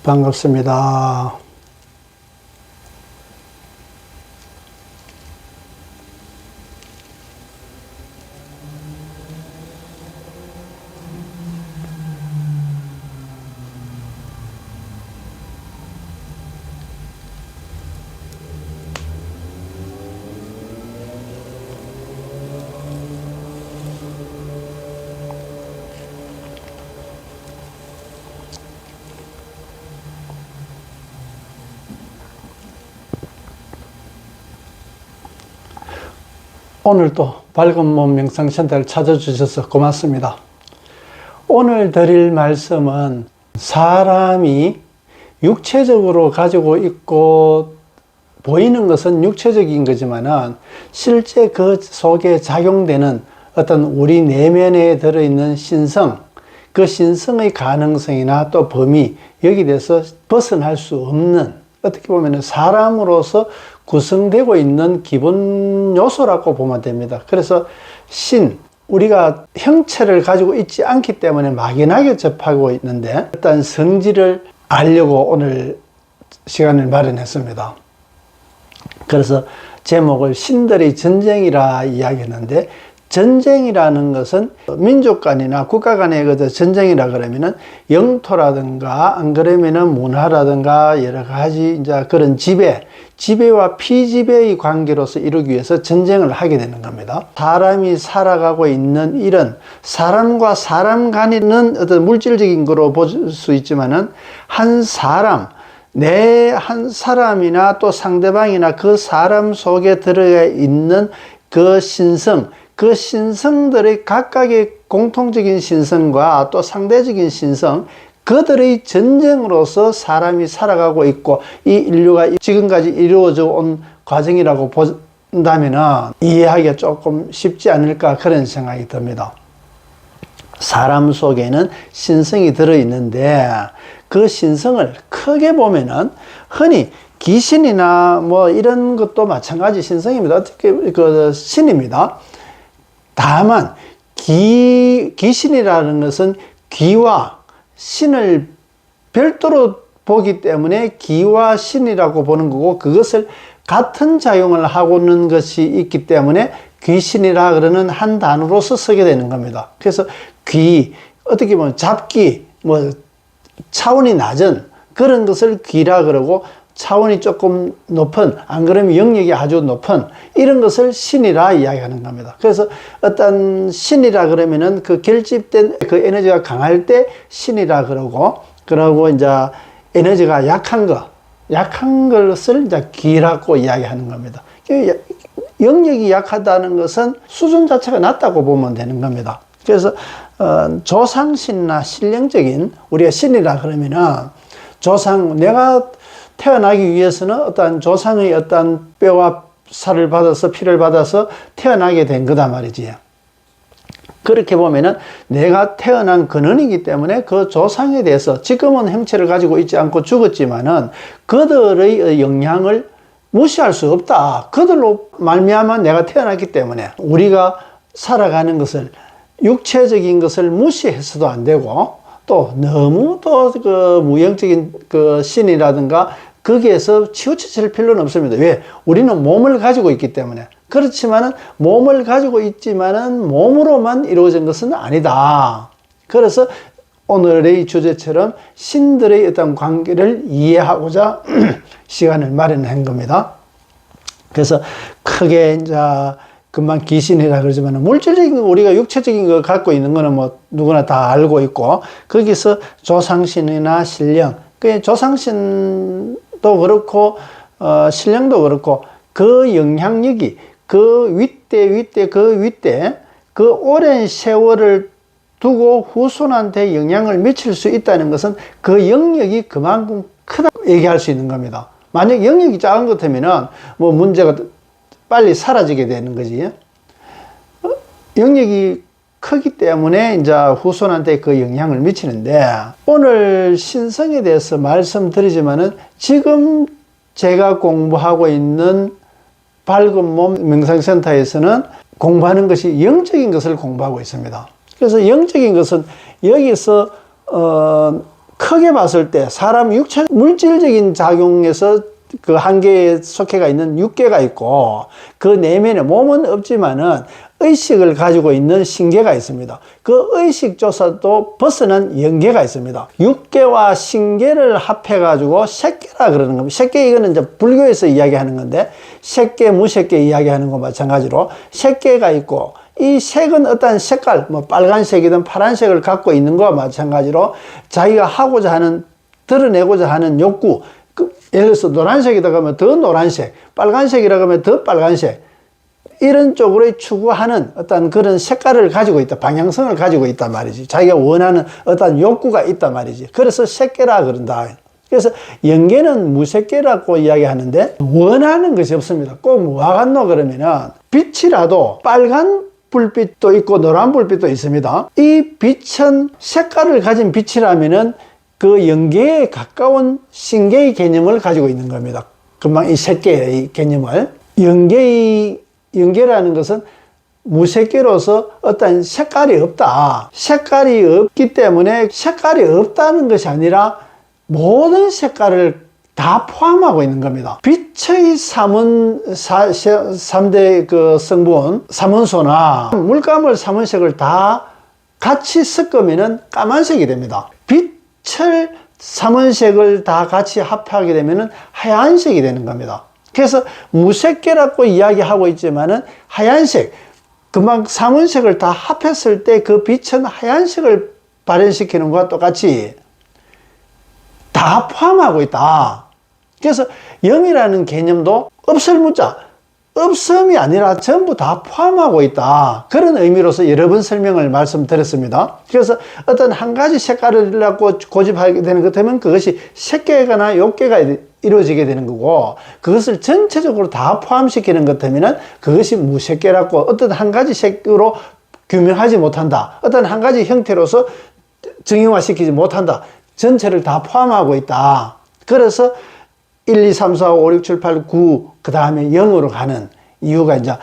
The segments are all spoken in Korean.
반갑습니다. 오늘도 밝은 몸 명상센터를 찾아주셔서 고맙습니다. 오늘 드릴 말씀은 사람이 육체적으로 가지고 있고 보이는 것은 육체적인 거지만은 실제 그 속에 작용되는 어떤 우리 내면에 들어있는 신성, 그 신성의 가능성이나 또 범위, 여기 대해서 벗어날 수 없는, 어떻게 보면 사람으로서 구성되고 있는 기본 요소라고 보면 됩니다. 그래서 우리가 형체를 가지고 있지 않기 때문에 막연하게 접하고 있는데, 일단 성질을 알려고 오늘 시간을 마련했습니다. 그래서 제목을 신들의 전쟁이라 이야기했는데, 전쟁이라는 것은 민족 간이나 국가 간의 그 전쟁이라 그러면은 영토라든가 안 그러면은 문화라든가 여러 가지 이제 그런 지배와 피지배의 관계로서 이루기 위해서 전쟁을 하게 되는 겁니다. 사람이 살아가고 있는 이런 사람과 사람 간에는 어떤 물질적인 거로 볼 수 있지만은 한 사람이나 또 상대방이나 그 사람 속에 들어가 있는 그 신성, 그 신성들의 각각의 공통적인 신성과 또 상대적인 신성, 그들의 전쟁으로서 사람이 살아가고 있고 이 인류가 지금까지 이루어져 온 과정이라고 본다면 이해하기가 조금 쉽지 않을까 그런 생각이 듭니다. 사람 속에는 신성이 들어있는데 그 신성을 크게 보면은 흔히 귀신이나 뭐 이런 것도 마찬가지 신성입니다. 어떻게 그 신입니다. 다만 귀신이라는 것은 귀와 신을 별도로 보기 때문에 귀와 신이라고 보는 거고, 그것을 같은 작용을 하고 있는 것이 있기 때문에 귀신이라 그러는 한 단어로서 쓰게 되는 겁니다. 그래서 어떻게 보면 잡기, 뭐 차원이 낮은 그런 것을 귀라 그러고, 차원이 조금 높은, 안 그러면 영역이 아주 높은 이런 것을 신이라 이야기하는 겁니다. 그래서 어떤 신이라 그러면은 그 결집된 그 에너지가 강할 때 신이라 그러고 이제 에너지가 약한 것을 이제 귀라고 이야기하는 겁니다. 영역이 약하다는 것은 수준 자체가 낮다고 보면 되는 겁니다. 그래서 조상신이나 신령적인, 우리가 신이라 그러면은 내가 태어나기 위해서는 어떤 조상의 어떤 뼈와 살을 받아서 피를 받아서 태어나게 된 거다 말이지. 그렇게 보면은 내가 태어난 근원이기 때문에 그 조상에 대해서 지금은 형체를 가지고 있지 않고 죽었지만은 그들의 영향을 무시할 수 없다. 그들로 말미암아 내가 태어났기 때문에 우리가 살아가는 것을, 육체적인 것을 무시해서도 안 되고, 또 너무 또 그 무형적인 그 신이라든가 거기에서 치우칠 필요는 없습니다. 왜? 우리는 몸을 가지고 있기 때문에. 그렇지만은 몸을 가지고 있지만은 몸으로만 이루어진 것은 아니다. 그래서 오늘의 주제처럼 신들의 어떤 관계를 이해하고자 시간을 마련한 겁니다. 그래서 크게 이제 금방 귀신이라 그러지만, 물질적인 거, 우리가 육체적인 거 갖고 있는 거는 뭐 누구나 다 알고 있고, 거기서 조상신이나 신령, 그 조상신도 그렇고 신령도 그렇고, 그 영향력이 그 윗대 그 오랜 세월을 두고 후손한테 영향을 미칠 수 있다는 것은 그 영역이 그만큼 크다고 얘기할 수 있는 겁니다. 만약 영역이 작은 것 같으면은 뭐 문제가 빨리 사라지게 되는 거지. 영역이 크기 때문에 이제 후손한테 그 영향을 미치는데, 오늘 신성에 대해서 말씀드리지만은 지금 제가 공부하고 있는 밝은 몸 명상센터에서는 공부하는 것이 영적인 것을 공부하고 있습니다. 그래서 영적인 것은 여기서 크게 봤을 때 사람 육체 물질적인 작용에서 그 한계에 속해가 있는 육계가 있고 그 내면에 몸은 없지만은 의식을 가지고 있는 신계가 있습니다. 그 의식조차도 벗어난 영계가 있습니다. 육계와 신계를 합해가지고 색계라 그러는 겁니다. 색계 이거는 이제 불교에서 이야기하는 건데 색계, 무색계 이야기하는 거 마찬가지로 색계가 있고 이 색은 어떤 색깔, 뭐 빨간색이든 파란색을 갖고 있는 거와 마찬가지로 자기가 하고자 하는, 드러내고자 하는 욕구, 예를 들어서 노란색이다 그러면 더 노란색, 빨간색이라 그러면 더 빨간색, 이런 쪽으로 추구하는 어떤 그런 색깔을 가지고 있다, 방향성을 가지고 있단 말이지. 자기가 원하는 어떤 욕구가 있단 말이지. 그래서 색계라 그런다. 그래서 영계는 무색계라고 이야기하는데 원하는 것이 없습니다. 꼭 뭐가 같노 그러면은 빛이라도 빨간 불빛도 있고 노란 불빛도 있습니다. 이 빛은 색깔을 가진 빛이라면은 그 영계에 가까운 신계의 개념을 가지고 있는 겁니다. 금방 이 색계의 개념을. 영계라는 것은 무색계로서 어떤 색깔이 없다. 색깔이 없기 때문에 색깔이 없다는 것이 아니라 모든 색깔을 다 포함하고 있는 겁니다. 빛의 삼대 그 성분, 삼원소나 물감을 삼원색을 다 같이 섞으면 까만색이 됩니다. 빛을 삼원색을 다 같이 합하게 되면 하얀색이 되는 겁니다. 그래서 무색계라고 이야기하고 있지만은 하얀색, 금방 삼원색을 다 합했을 때 그 빛은 하얀색을 발현시키는 것과 똑같이 다 포함하고 있다. 그래서 영이라는 개념도 없을 무자, 없음이 아니라 전부 다 포함하고 있다. 그런 의미로서 여러 번 설명을 말씀드렸습니다. 그래서 어떤 한 가지 색깔을 갖고 고집하게 되는 것 때문에 그것이 색계나 욕계가 이루어지게 되는 거고, 그것을 전체적으로 다 포함시키는 것 때문에 그것이 무색계라고, 어떤 한 가지 색으로 규명하지 못한다. 어떤 한 가지 형태로서 정형화시키지 못한다. 전체를 다 포함하고 있다. 그래서 1, 2, 3, 4, 5, 6, 7, 8, 9, 그 다음에 0으로 가는 이유가 이제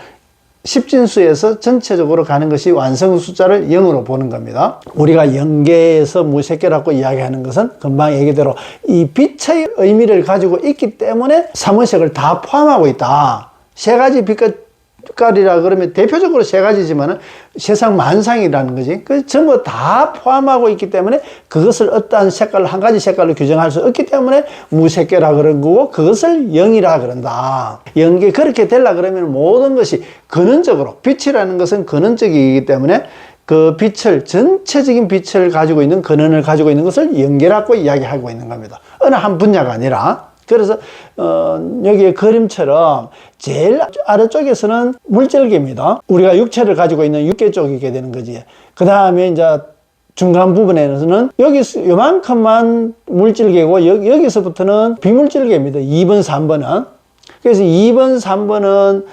십진수에서 전체적으로 가는 것이 완성 숫자를 0으로 보는 겁니다. 우리가 영계에서 무색계라고 이야기하는 것은 금방 얘기대로 이 빛의 의미를 가지고 있기 때문에 삼원색을 다 포함하고 있다. 세 가지 빛깔이라 그러면 대표적으로 세 가지지만은 세상 만상이라는 거지. 그 전부 다 포함하고 있기 때문에 그것을 어떠한 색깔, 한 가지 색깔로 규정할 수 없기 때문에 무색계라 그런 거고, 그것을 영이라 그런다. 영계 그렇게 되려 그러면 모든 것이 근원적으로, 빛이라는 것은 근원적이기 때문에 그 빛을, 전체적인 빛을 가지고 있는 근원을 가지고 있는 것을 영계라고 이야기하고 있는 겁니다. 어느 한 분야가 아니라. 그래서 여기에 그림처럼 제일 아래쪽에서는 물질계입니다. 우리가 육체를 가지고 있는 육계 쪽이게 되는 거지. 그 다음에 이제 중간 부분에서는 여기 요만큼만 물질계고 여기서부터는 비물질계입니다. 2번, 3번은. 그래서 2번, 3번은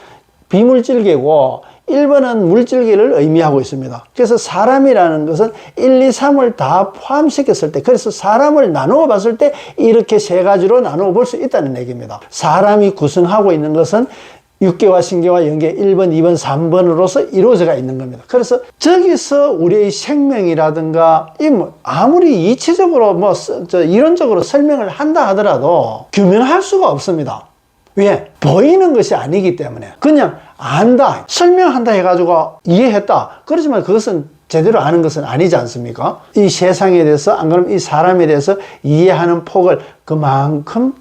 비물질계고 1번은 물질계를 의미하고 있습니다. 그래서 사람이라는 것은 1, 2, 3을 다 포함시켰을 때, 그래서 사람을 나누어 봤을 때 이렇게 세 가지로 나누어 볼 수 있다는 얘기입니다. 사람이 구성하고 있는 것은 육계와 신계와 영계 1번, 2번, 3번으로서 이루어져 있는 겁니다. 그래서 저기서 우리의 생명이라든가 아무리 이치적으로 이론적으로 설명을 한다 하더라도 규명할 수가 없습니다. 왜? 보이는 것이 아니기 때문에. 그냥 안다, 설명한다 해가지고 이해했다. 그렇지만 그것은 제대로 아는 것은 아니지 않습니까? 이 세상에 대해서, 안 그러면 이 사람에 대해서 이해하는 폭을 그만큼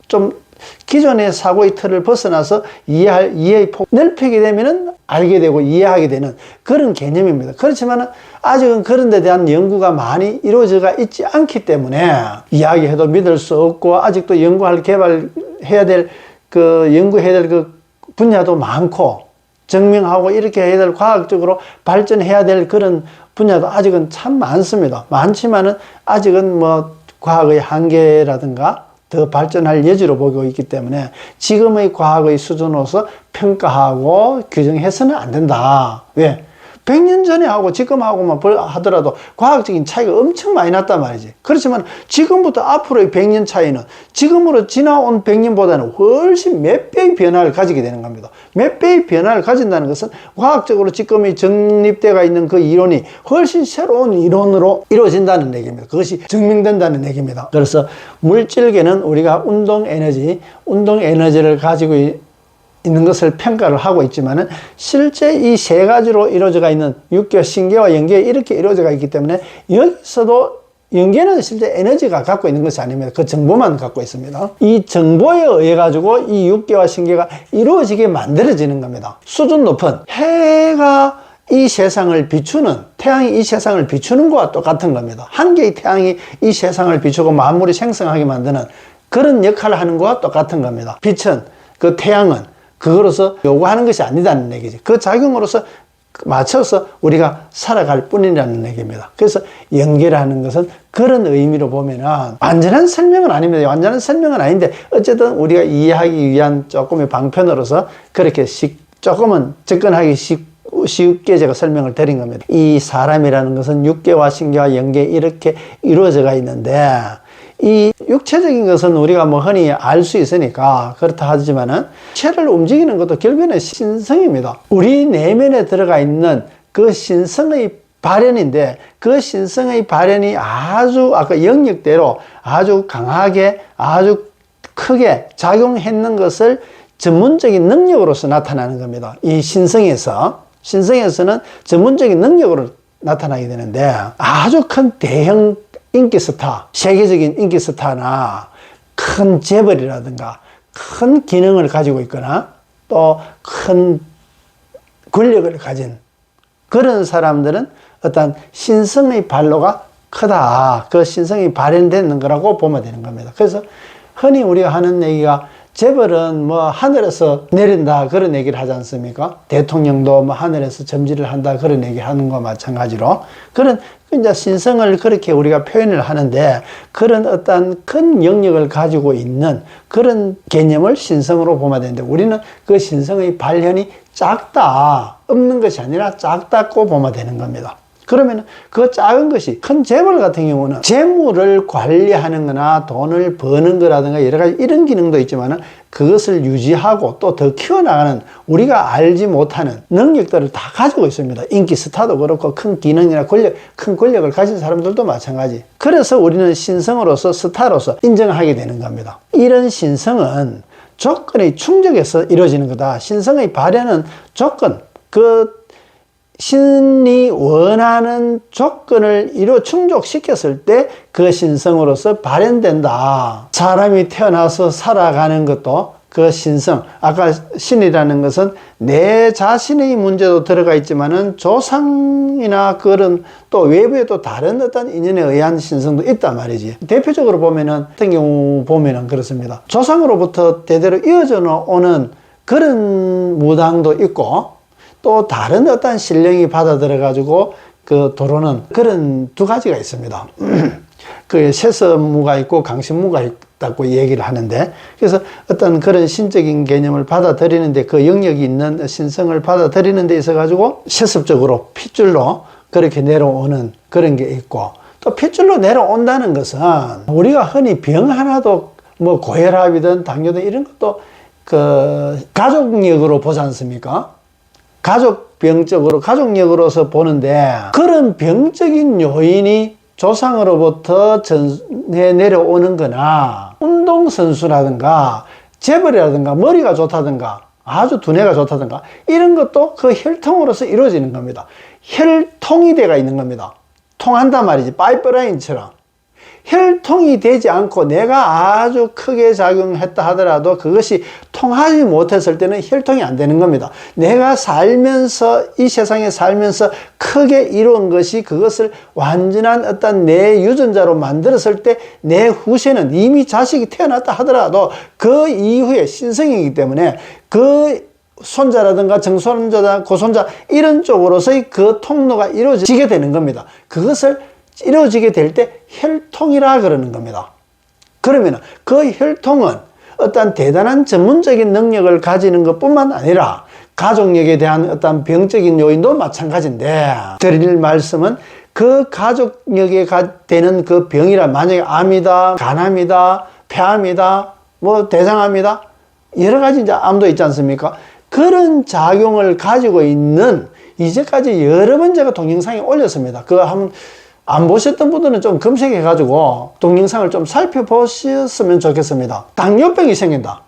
좀 기존의 사고의 틀을 벗어나서 이해의 폭 넓히게 되면은 알게 되고 이해하게 되는 그런 개념입니다. 그렇지만 아직은 그런 데 대한 연구가 많이 이루어져 있지 않기 때문에 이야기해도 믿을 수 없고, 아직도 개발해야 될 연구해야 될 그 분야도 많고, 증명하고 이렇게 해야 될, 과학적으로 발전해야 될 그런 분야도 아직은 참 많습니다. 많지만은 아직은 과학의 한계라든가 더 발전할 여지로 보고 있기 때문에 지금의 과학의 수준으로서 평가하고 규정해서는 안 된다. 왜? 100년 전에 하고 지금 하고만 하더라도 과학적인 차이가 엄청 많이 났단 말이지. 그렇지만 지금부터 앞으로의 100년 차이는 지금으로 지나온 100년보다는 훨씬 몇 배의 변화를 가지게 되는 겁니다. 몇 배의 변화를 가진다는 것은 과학적으로 지금이 정립되어 있는 그 이론이 훨씬 새로운 이론으로 이루어진다는 얘기입니다. 그것이 증명된다는 얘기입니다. 그래서 물질계는 우리가 운동 에너지를 가지고 있는 것을 평가를 하고 있지만은 실제 이 세 가지로 이루어져 있는 육계, 신계와 영계 이렇게 이루어져 있기 때문에 여기서도 영계는 실제 에너지가 갖고 있는 것이 아닙니다. 그 정보만 갖고 있습니다. 이 정보에 의해 가지고 이 육계와 신계가 이루어지게 만들어지는 겁니다. 수준 높은 해가 이 세상을 비추는, 태양이 이 세상을 비추는 것과 똑같은 겁니다. 한 개의 태양이 이 세상을 비추고 만물이 생성하게 만드는 그런 역할을 하는 것과 똑같은 겁니다. 빛은, 그 태양은 그거로서 요구하는 것이 아니다는 얘기지. 그 작용으로서 맞춰서 우리가 살아갈 뿐이라는 얘기입니다. 그래서 연계라는 것은 그런 의미로 보면은 완전한 설명은 아닙니다. 완전한 설명은 아닌데 어쨌든 우리가 이해하기 위한 조금의 방편으로서 그렇게 조금은 접근하기 쉽게 제가 설명을 드린 겁니다. 이 사람이라는 것은 육계와 신계와 영계 이렇게 이루어져가 있는데 이 육체적인 것은 우리가 뭐 흔히 알 수 있으니까 그렇다 하지만은 체를 움직이는 것도 결국에는 신성입니다. 우리 내면에 들어가 있는 그 신성의 발현인데 그 신성의 발현이 아주 아까 영역대로 아주 강하게 아주 크게 작용했는 것을 전문적인 능력으로서 나타나는 겁니다. 이 신성에서는 전문적인 능력으로 나타나게 되는데 아주 큰 대형 인기 스타, 세계적인 인기 스타나 큰 재벌이라든가 큰 기능을 가지고 있거나 또 큰 권력을 가진 그런 사람들은 어떤 신성의 발로가 크다. 그 신성이 발현되는 거라고 보면 되는 겁니다. 그래서 흔히 우리가 하는 얘기가 재벌은 뭐 하늘에서 내린다 그런 얘기를 하지 않습니까? 대통령도 뭐 하늘에서 점지를 한다 그런 얘기 하는 거와 마찬가지로 그런 이제 신성을 그렇게 우리가 표현을 하는데 그런 어떤 큰 영역을 가지고 있는 그런 개념을 신성으로 보면 되는데 우리는 그 신성의 발현이 작다, 없는 것이 아니라 작다고 보면 되는 겁니다. 그러면 그 작은 것이 큰 재벌 같은 경우는 재물을 관리하는 거나 돈을 버는 거라든가 여러 가지 이런 기능도 있지만은 그것을 유지하고 또 더 키워나가는 우리가 알지 못하는 능력들을 다 가지고 있습니다. 인기 스타도 그렇고 큰 기능이나 큰 권력을 가진 사람들도 마찬가지. 그래서 우리는 신성으로서 스타로서 인정하게 되는 겁니다. 이런 신성은 조건의 충족에서 이루어지는 거다. 신성의 발현은 조건, 신이 원하는 조건을 충족시켰을 때 그 신성으로서 발현된다. 사람이 태어나서 살아가는 것도 그 신성, 아까 신이라는 것은 내 자신의 문제도 들어가 있지만은 조상이나 그런 또 외부에 또 다른 어떤 인연에 의한 신성도 있단 말이지. 대표적으로 보면은 같은 경우 보면은 그렇습니다. 조상으로부터 대대로 이어져 오는 그런 무당도 있고 또 다른 어떤 신령이 받아들여 가지고 그 도로는 그런 두 가지가 있습니다. 그 세습무가 있고 강신무가 있다고 얘기를 하는데 그래서 어떤 그런 신적인 개념을 받아들이는데 그 영역이 있는 신성을 받아들이는 데 있어 가지고 세습적으로 핏줄로 그렇게 내려오는 그런 게 있고 또 핏줄로 내려온다는 것은 우리가 흔히 병 하나도 뭐 고혈압이든 당뇨든 이런 것도 그 가족력으로 보지 않습니까? 가족력으로서 보는데 그런 병적인 요인이 조상으로부터 전해 내려오는 거나 운동선수라든가 재벌이라든가 머리가 좋다든가 아주 두뇌가 좋다든가 이런 것도 그 혈통으로서 이루어지는 겁니다. 혈통이 돼가 있는 겁니다. 통한단 말이지. 파이프라인처럼. 혈통이 되지 않고 내가 아주 크게 작용했다 하더라도 그것이 통하지 못했을 때는 혈통이 안 되는 겁니다. 내가 살면서 이 세상에 살면서 크게 이룬 것이 그것을 완전한 어떤 내 유전자로 만들었을 때 내 후세는 이미 자식이 태어났다 하더라도 그 이후에 신성이기 때문에 그 손자라든가 정손자나 고손자 이런 쪽으로서의 그 통로가 이루어지게 되는 겁니다. 그것을 이루어지게 될 때 혈통이라 그러는 겁니다. 그러면 그 혈통은 어떤 대단한 전문적인 능력을 가지는 것뿐만 아니라 가족력에 대한 어떤 병적인 요인도 마찬가지인데, 드릴 말씀은 그 가족력에 되는 그 병이라, 만약에 암이다, 간암이다, 폐암이다, 뭐 대장암이다, 여러 가지 이제 암도 있지 않습니까? 그런 작용을 가지고 있는, 이제까지 여러 번 제가 동영상에 올렸습니다. 그거 한번 안 보셨던 분들은 좀 검색해가지고 동영상을 좀 살펴보셨으면 좋겠습니다. 당뇨병이 생긴다.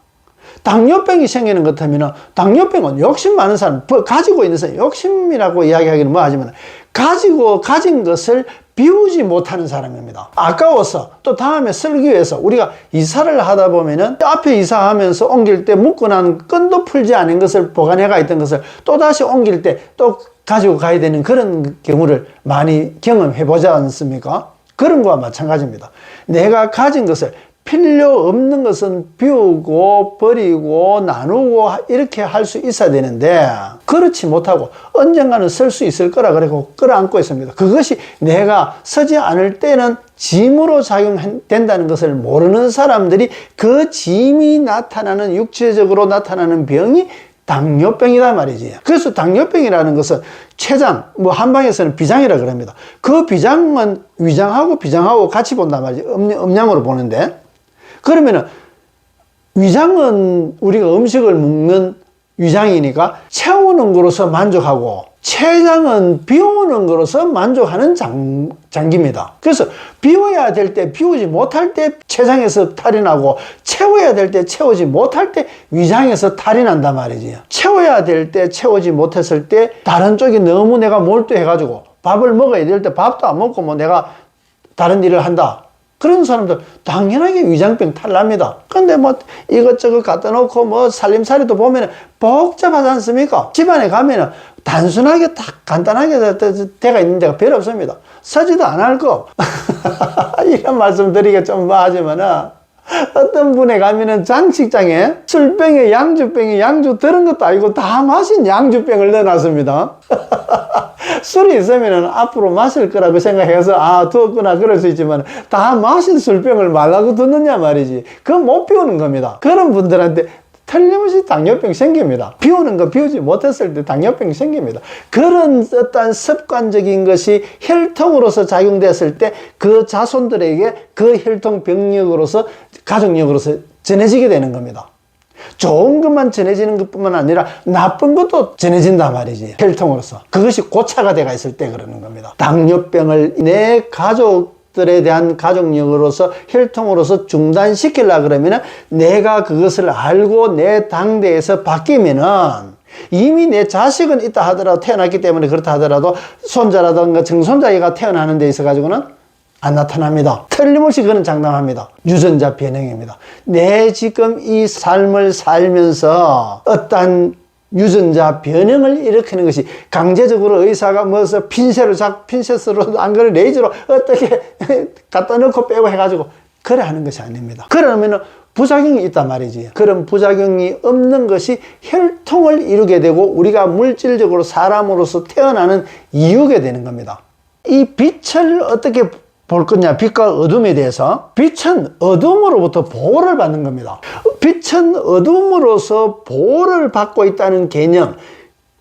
당뇨병이 생기는 것 같으면, 당뇨병은 욕심 많은 사람, 가지고 있는 사람, 욕심이라고 이야기하기는 뭐 하지만, 가진 것을 비우지 못하는 사람입니다. 아까워서 또 다음에 쓰기 위해서, 우리가 이사를 하다 보면은 앞에 이사하면서 옮길 때 묶어놓은 끈도 풀지 않은 것을, 보관해가 있던 것을 또 다시 옮길 때 또 가지고 가야 되는 그런 경우를 많이 경험해 보지 않습니까? 그런 거와 마찬가지입니다. 내가 가진 것을, 필요 없는 것은 비우고 버리고 나누고 이렇게 할 수 있어야 되는데, 그렇지 못하고 언젠가는 쓸 수 있을 거라 그러고 끌어안고 있습니다. 그것이 내가 쓰지 않을 때는 짐으로 작용된다는 것을 모르는 사람들이, 그 짐이 나타나는, 육체적으로 나타나는 병이 당뇨병이다 말이지. 그래서 당뇨병이라는 것은 췌장, 뭐 한방에서는 비장이라 그럽니다. 그 비장은 위장하고 비장하고 같이 본단 말이지. 음양으로 보는데, 그러면은 위장은 우리가 음식을 먹는 위장이니까 채우는 거로서 만족하고, 췌장은 비우는 거로서 만족하는 장기입니다. 그래서 비워야 될 때 비우지 못할 때 췌장에서 탈이 나고, 채워야 될 때 채우지 못할 때 위장에서 탈이 난단 말이지. 채워야 될 때 채우지 못했을 때 다른 쪽이 너무 내가 몰두해가지고, 밥을 먹어야 될 때 밥도 안 먹고 뭐 내가 다른 일을 한다. 그런 사람들 당연하게 위장병 탈납니다. 근데 뭐 이것저것 갖다 놓고 뭐 살림살이도 보면 복잡하지 않습니까? 집안에 가면은 단순하게 딱 간단하게 데가 있는 데가 별로 없습니다. 서지도 안 할 거. 이런 말씀 드리기 좀 뭐 하지만은, 어떤 분에 가면은 장식장에 술병에 양주병에 양주 들은 것도 아니고 다 마신 양주병을 넣어놨습니다. 술이 있으면 앞으로 마실 거라고 생각해서 두었구나 그럴 수 있지만, 다 마신 술병을 말라고 두느냐 말이지. 그거 못 비우는 겁니다. 그런 분들한테 틀림없이 당뇨병 생깁니다. 비우는 거 비우지 못했을 때 당뇨병이 생깁니다. 그런 어떤 습관적인 것이 혈통으로서 작용됐을 때 그 자손들에게 그 혈통 병력으로서, 가족력으로서 전해지게 되는 겁니다. 좋은 것만 전해지는 것뿐만 아니라 나쁜 것도 전해진단 말이지, 혈통으로서. 그것이 고차가 돼가 있을 때 그러는 겁니다. 당뇨병을 내 가족들에 대한 가족력으로서, 혈통으로서 중단시키려고 그러면, 내가 그것을 알고 내 당대에서 바뀌면은, 이미 내 자식은 있다 하더라도, 태어났기 때문에 그렇다 하더라도 손자라든가 증손자가 태어나는 데 있어 가지고는 안 나타납니다. 틀림없이 그는 장담합니다. 유전자 변형입니다. 내 지금 이 삶을 살면서 어떤 유전자 변형을 일으키는 것이, 강제적으로 의사가 뭐서 핀셋으로 안 그래 레이저로 어떻게 갖다 넣고 빼고 해가지고 그래 하는 것이 아닙니다. 그러면은 부작용이 있단 말이지. 그런 부작용이 없는 것이 혈통을 이루게 되고, 우리가 물질적으로 사람으로서 태어나는 이유가 되는 겁니다. 이 빛을 어떻게 볼 거냐, 빛과 어둠에 대해서. 빛은 어둠으로부터 보호를 받는 겁니다. 빛은 어둠으로서 보호를 받고 있다는 개념,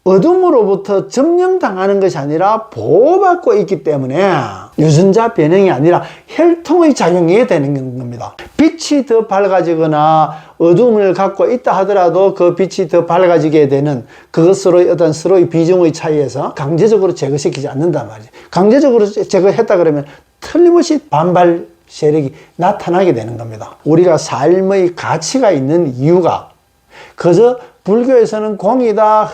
어둠으로부터 점령당하는 것이 아니라 보호받고 있기 때문에 유전자 변형이 아니라 혈통의 작용이 되는 겁니다. 빛이 더 밝아지거나 어둠을 갖고 있다 하더라도 그 빛이 더 밝아지게 되는, 그것으로 어떤 서로의 비중의 차이에서 강제적으로 제거시키지 않는단 말이죠. 강제적으로 제거했다 그러면 틀림없이 반발 세력이 나타나게 되는 겁니다. 우리가 삶의 가치가 있는 이유가, 그저 불교에서는 공이다,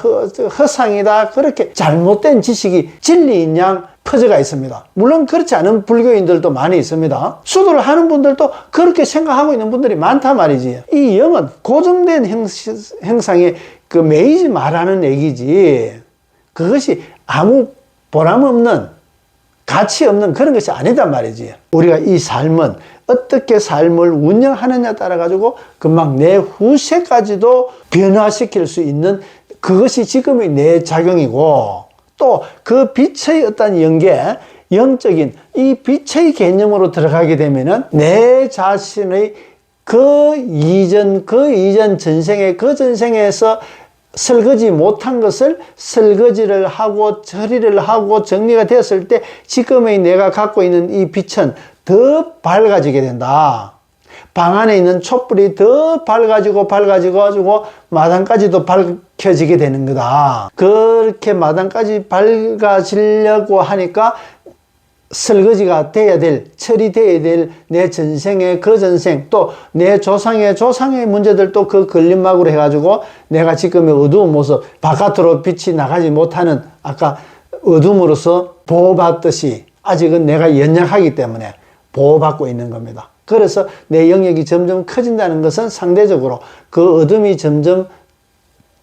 허상이다, 그렇게 잘못된 지식이 진리인 양 퍼져가 있습니다. 물론 그렇지 않은 불교인들도 많이 있습니다. 수도를 하는 분들도 그렇게 생각하고 있는 분들이 많단 말이지. 이 영은 고정된 형상에 그 매이지 말라는 얘기지, 그것이 아무 보람없는, 가치 없는 그런 것이 아니단 말이지. 우리가 이 삶은 어떻게 삶을 운영하느냐에 따라 가지고 금방 내 후세까지도 변화시킬 수 있는, 그것이 지금의 내 작용이고, 또 그 빛의 어떤 연계, 영적인 이 빛의 개념으로 들어가게 되면은 내 자신의 그 이전 전생에, 그 전생에서 설거지 못한 것을 설거지를 하고 처리를 하고 정리가 되었을 때 지금의 내가 갖고 있는 이 빛은 더 밝아지게 된다. 방 안에 있는 촛불이 더 밝아지고 가지고 마당까지도 밝혀지게 되는 거다. 그렇게 마당까지 밝아지려고 하니까 설거지가 돼야 될, 처리돼야 될 내 전생의 그 전생, 또 내 조상의 문제들도 그 걸림막으로 해가지고 내가 지금의 어두운 모습, 바깥으로 빛이 나가지 못하는 아까 어둠으로서 보호받듯이 아직은 내가 연약하기 때문에 보호받고 있는 겁니다. 그래서 내 영역이 점점 커진다는 것은 상대적으로 그 어둠이 점점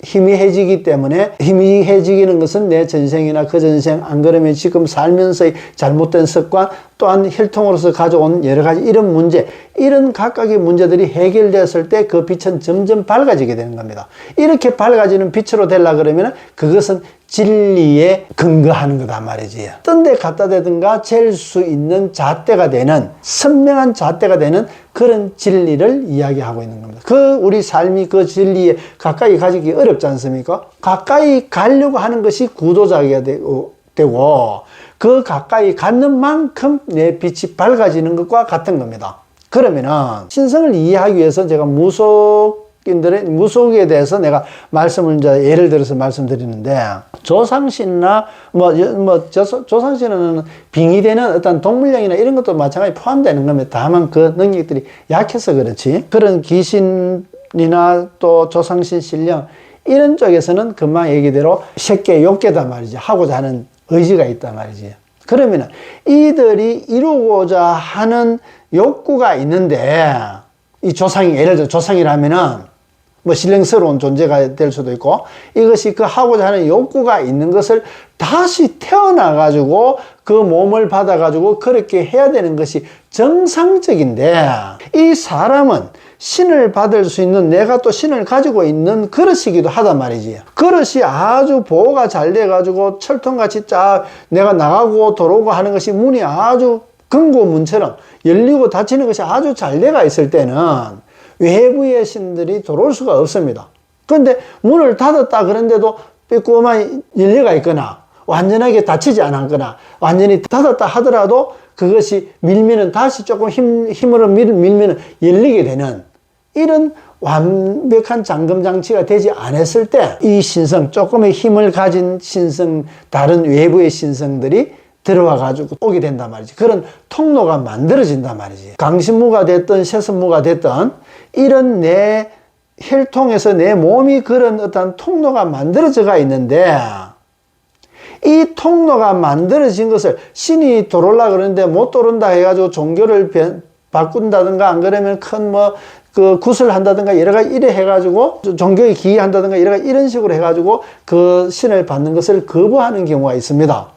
희미해지기 때문에, 희미해지는 것은 내 전생이나 그 전생, 안 그러면 지금 살면서의 잘못된 습관, 또한 혈통으로서 가져온 여러 가지 이런 문제, 이런 각각의 문제들이 해결되었을 때 그 빛은 점점 밝아지게 되는 겁니다. 이렇게 밝아지는 빛으로 되려 그러면 그것은 진리에 근거하는 거다 말이지. 딴 데 갖다 대든가 잴 수 있는 잣대가 되는, 선명한 잣대가 되는 그런 진리를 이야기하고 있는 겁니다. 그 우리 삶이 그 진리에 가까이 가지기 어렵지 않습니까? 가까이 가려고 하는 것이 구도자가 되고 그 가까이 갖는 만큼 내 빛이 밝아지는 것과 같은 겁니다. 그러면은 신성을 이해하기 위해서 제가 무속에 대해서 내가 말씀을 이제 예를 들어서 말씀드리는데, 조상신이나 조상신은 빙의되는 어떤 동물령이나 이런 것도 마찬가지 포함되는 겁니다. 다만 그 능력들이 약해서 그렇지, 그런 귀신이나 또 조상신 신령 이런 쪽에서는 금방 얘기대로 새끼 욕계다 말이지, 하고자 하는 의지가 있단 말이지. 그러면은 이들이 이루고자 하는 욕구가 있는데, 이 조상이, 예를 들어 조상이라면은 신령스러운 존재가 될 수도 있고, 이것이 그 하고자 하는 욕구가 있는 것을 다시 태어나가지고 그 몸을 받아가지고 그렇게 해야 되는 것이 정상적인데, 이 사람은 신을 받을 수 있는, 내가 또 신을 가지고 있는 그릇이기도 하단 말이지. 그릇이 아주 보호가 잘 돼가지고 철통같이 쫙 내가 나가고 들어오고 하는 것이, 문이 아주 금고문처럼 열리고 닫히는 것이 아주 잘 돼가 있을 때는 외부의 신들이 들어올 수가 없습니다. 그런데 문을 닫았다 그런데도 삐꼬만 열려가 있거나 완전하게 닫히지 않았거나 완전히 닫았다 하더라도 그것이 밀면은 다시 조금 힘으로 밀면은 열리게 되는 이런 완벽한 잠금 장치가 되지 않았을 때 이 신성, 조금의 힘을 가진 신성, 다른 외부의 신성들이 들어와 가지고 오게 된단 말이지. 그런 통로가 만들어진단 말이지. 강신무가 됐든 세선무가 됐든 이런 내 혈통에서 내 몸이 그런 어떤 통로가 만들어져가 있는데, 이 통로가 만들어진 것을 신이 들어오려고 그러는데 못 들어온다 해가지고 종교를 바꾼다든가, 안 그러면 큰 그 굿을 한다든가 여러 가지 이래 해가지고 종교에 기이한다든가 여러 가지 이런 식으로 해가지고 그 신을 받는 것을 거부하는 경우가 있습니다.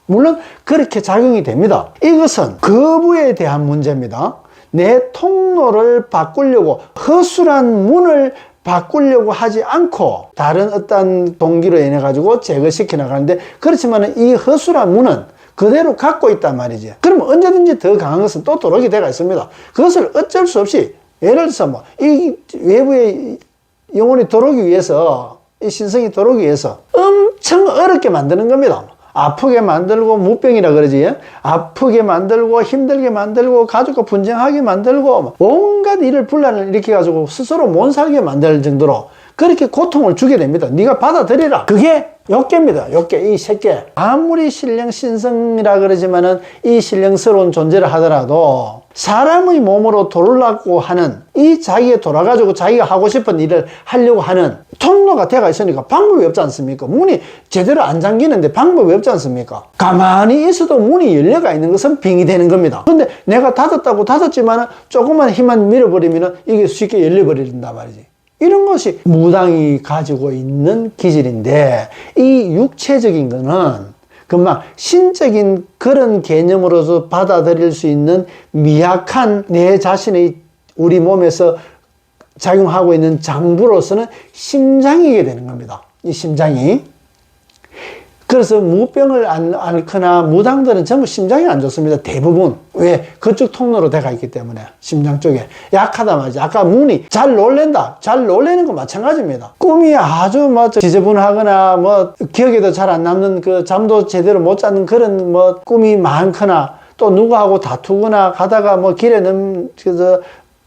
물론 그렇게 작용이 됩니다. 이것은 거부에 대한 문제입니다. 내 통로를 바꾸려고, 허술한 문을 바꾸려고 하지 않고 다른 어떤 동기로 인해 가지고 제거시켜 나가는데, 그렇지만 이 허술한 문은 그대로 갖고 있단 말이지. 그러면 언제든지 더 강한 것은 또 들어오게 되어 있습니다. 그것을 어쩔 수 없이, 예를 들어서 이 외부의 영혼이 들어오기 위해서, 이 신성이 들어오기 위해서 엄청 어렵게 만드는 겁니다. 아프게 만들고, 무병이라 그러지. 아프게 만들고, 힘들게 만들고, 가족과 분쟁하게 만들고, 온갖 일을 분란을 일으켜가지고 스스로 못 살게 만들 정도로 그렇게 고통을 주게 됩니다. 네가 받아들이라. 그게 욕계입니다. 욕계, 이 새끼. 아무리 신령 신성이라 그러지만은 이 신령스러운 존재를 하더라도 사람의 몸으로 돌아가고 하는, 이 자기가 돌아가지고 자기가 하고 싶은 일을 하려고 하는 통로가 되어 있으니까 방법이 없지 않습니까? 문이 제대로 안 잠기는데 방법이 없지 않습니까? 가만히 있어도 문이 열려가 있는 것은 빙이 되는 겁니다. 근데 내가 닫았다고 닫았지만 조금만 힘만 밀어버리면 이게 쉽게 열려버린다 말이지. 이런 것이 무당이 가지고 있는 기질인데, 이 육체적인 거는 금방 신적인 그런 개념으로서 받아들일 수 있는 미약한 내 자신의 우리 몸에서 작용하고 있는 장부로서는 심장이게 되는 겁니다. 이 심장이. 그래서 무병을 앓거나 무당들은 전부 심장이 안 좋습니다. 대부분. 왜? 그쪽 통로로 돼가 있기 때문에. 심장 쪽에. 약하다 말이지. 아까 문이 잘 놀랜다. 잘 놀래는 거 마찬가지입니다. 꿈이 아주 뭐 지저분하거나 뭐 기억에도 잘 안 남는 그 잠도 제대로 못 자는 그런 뭐 꿈이 많거나 또 누구하고 다투거나 가다가 뭐 길에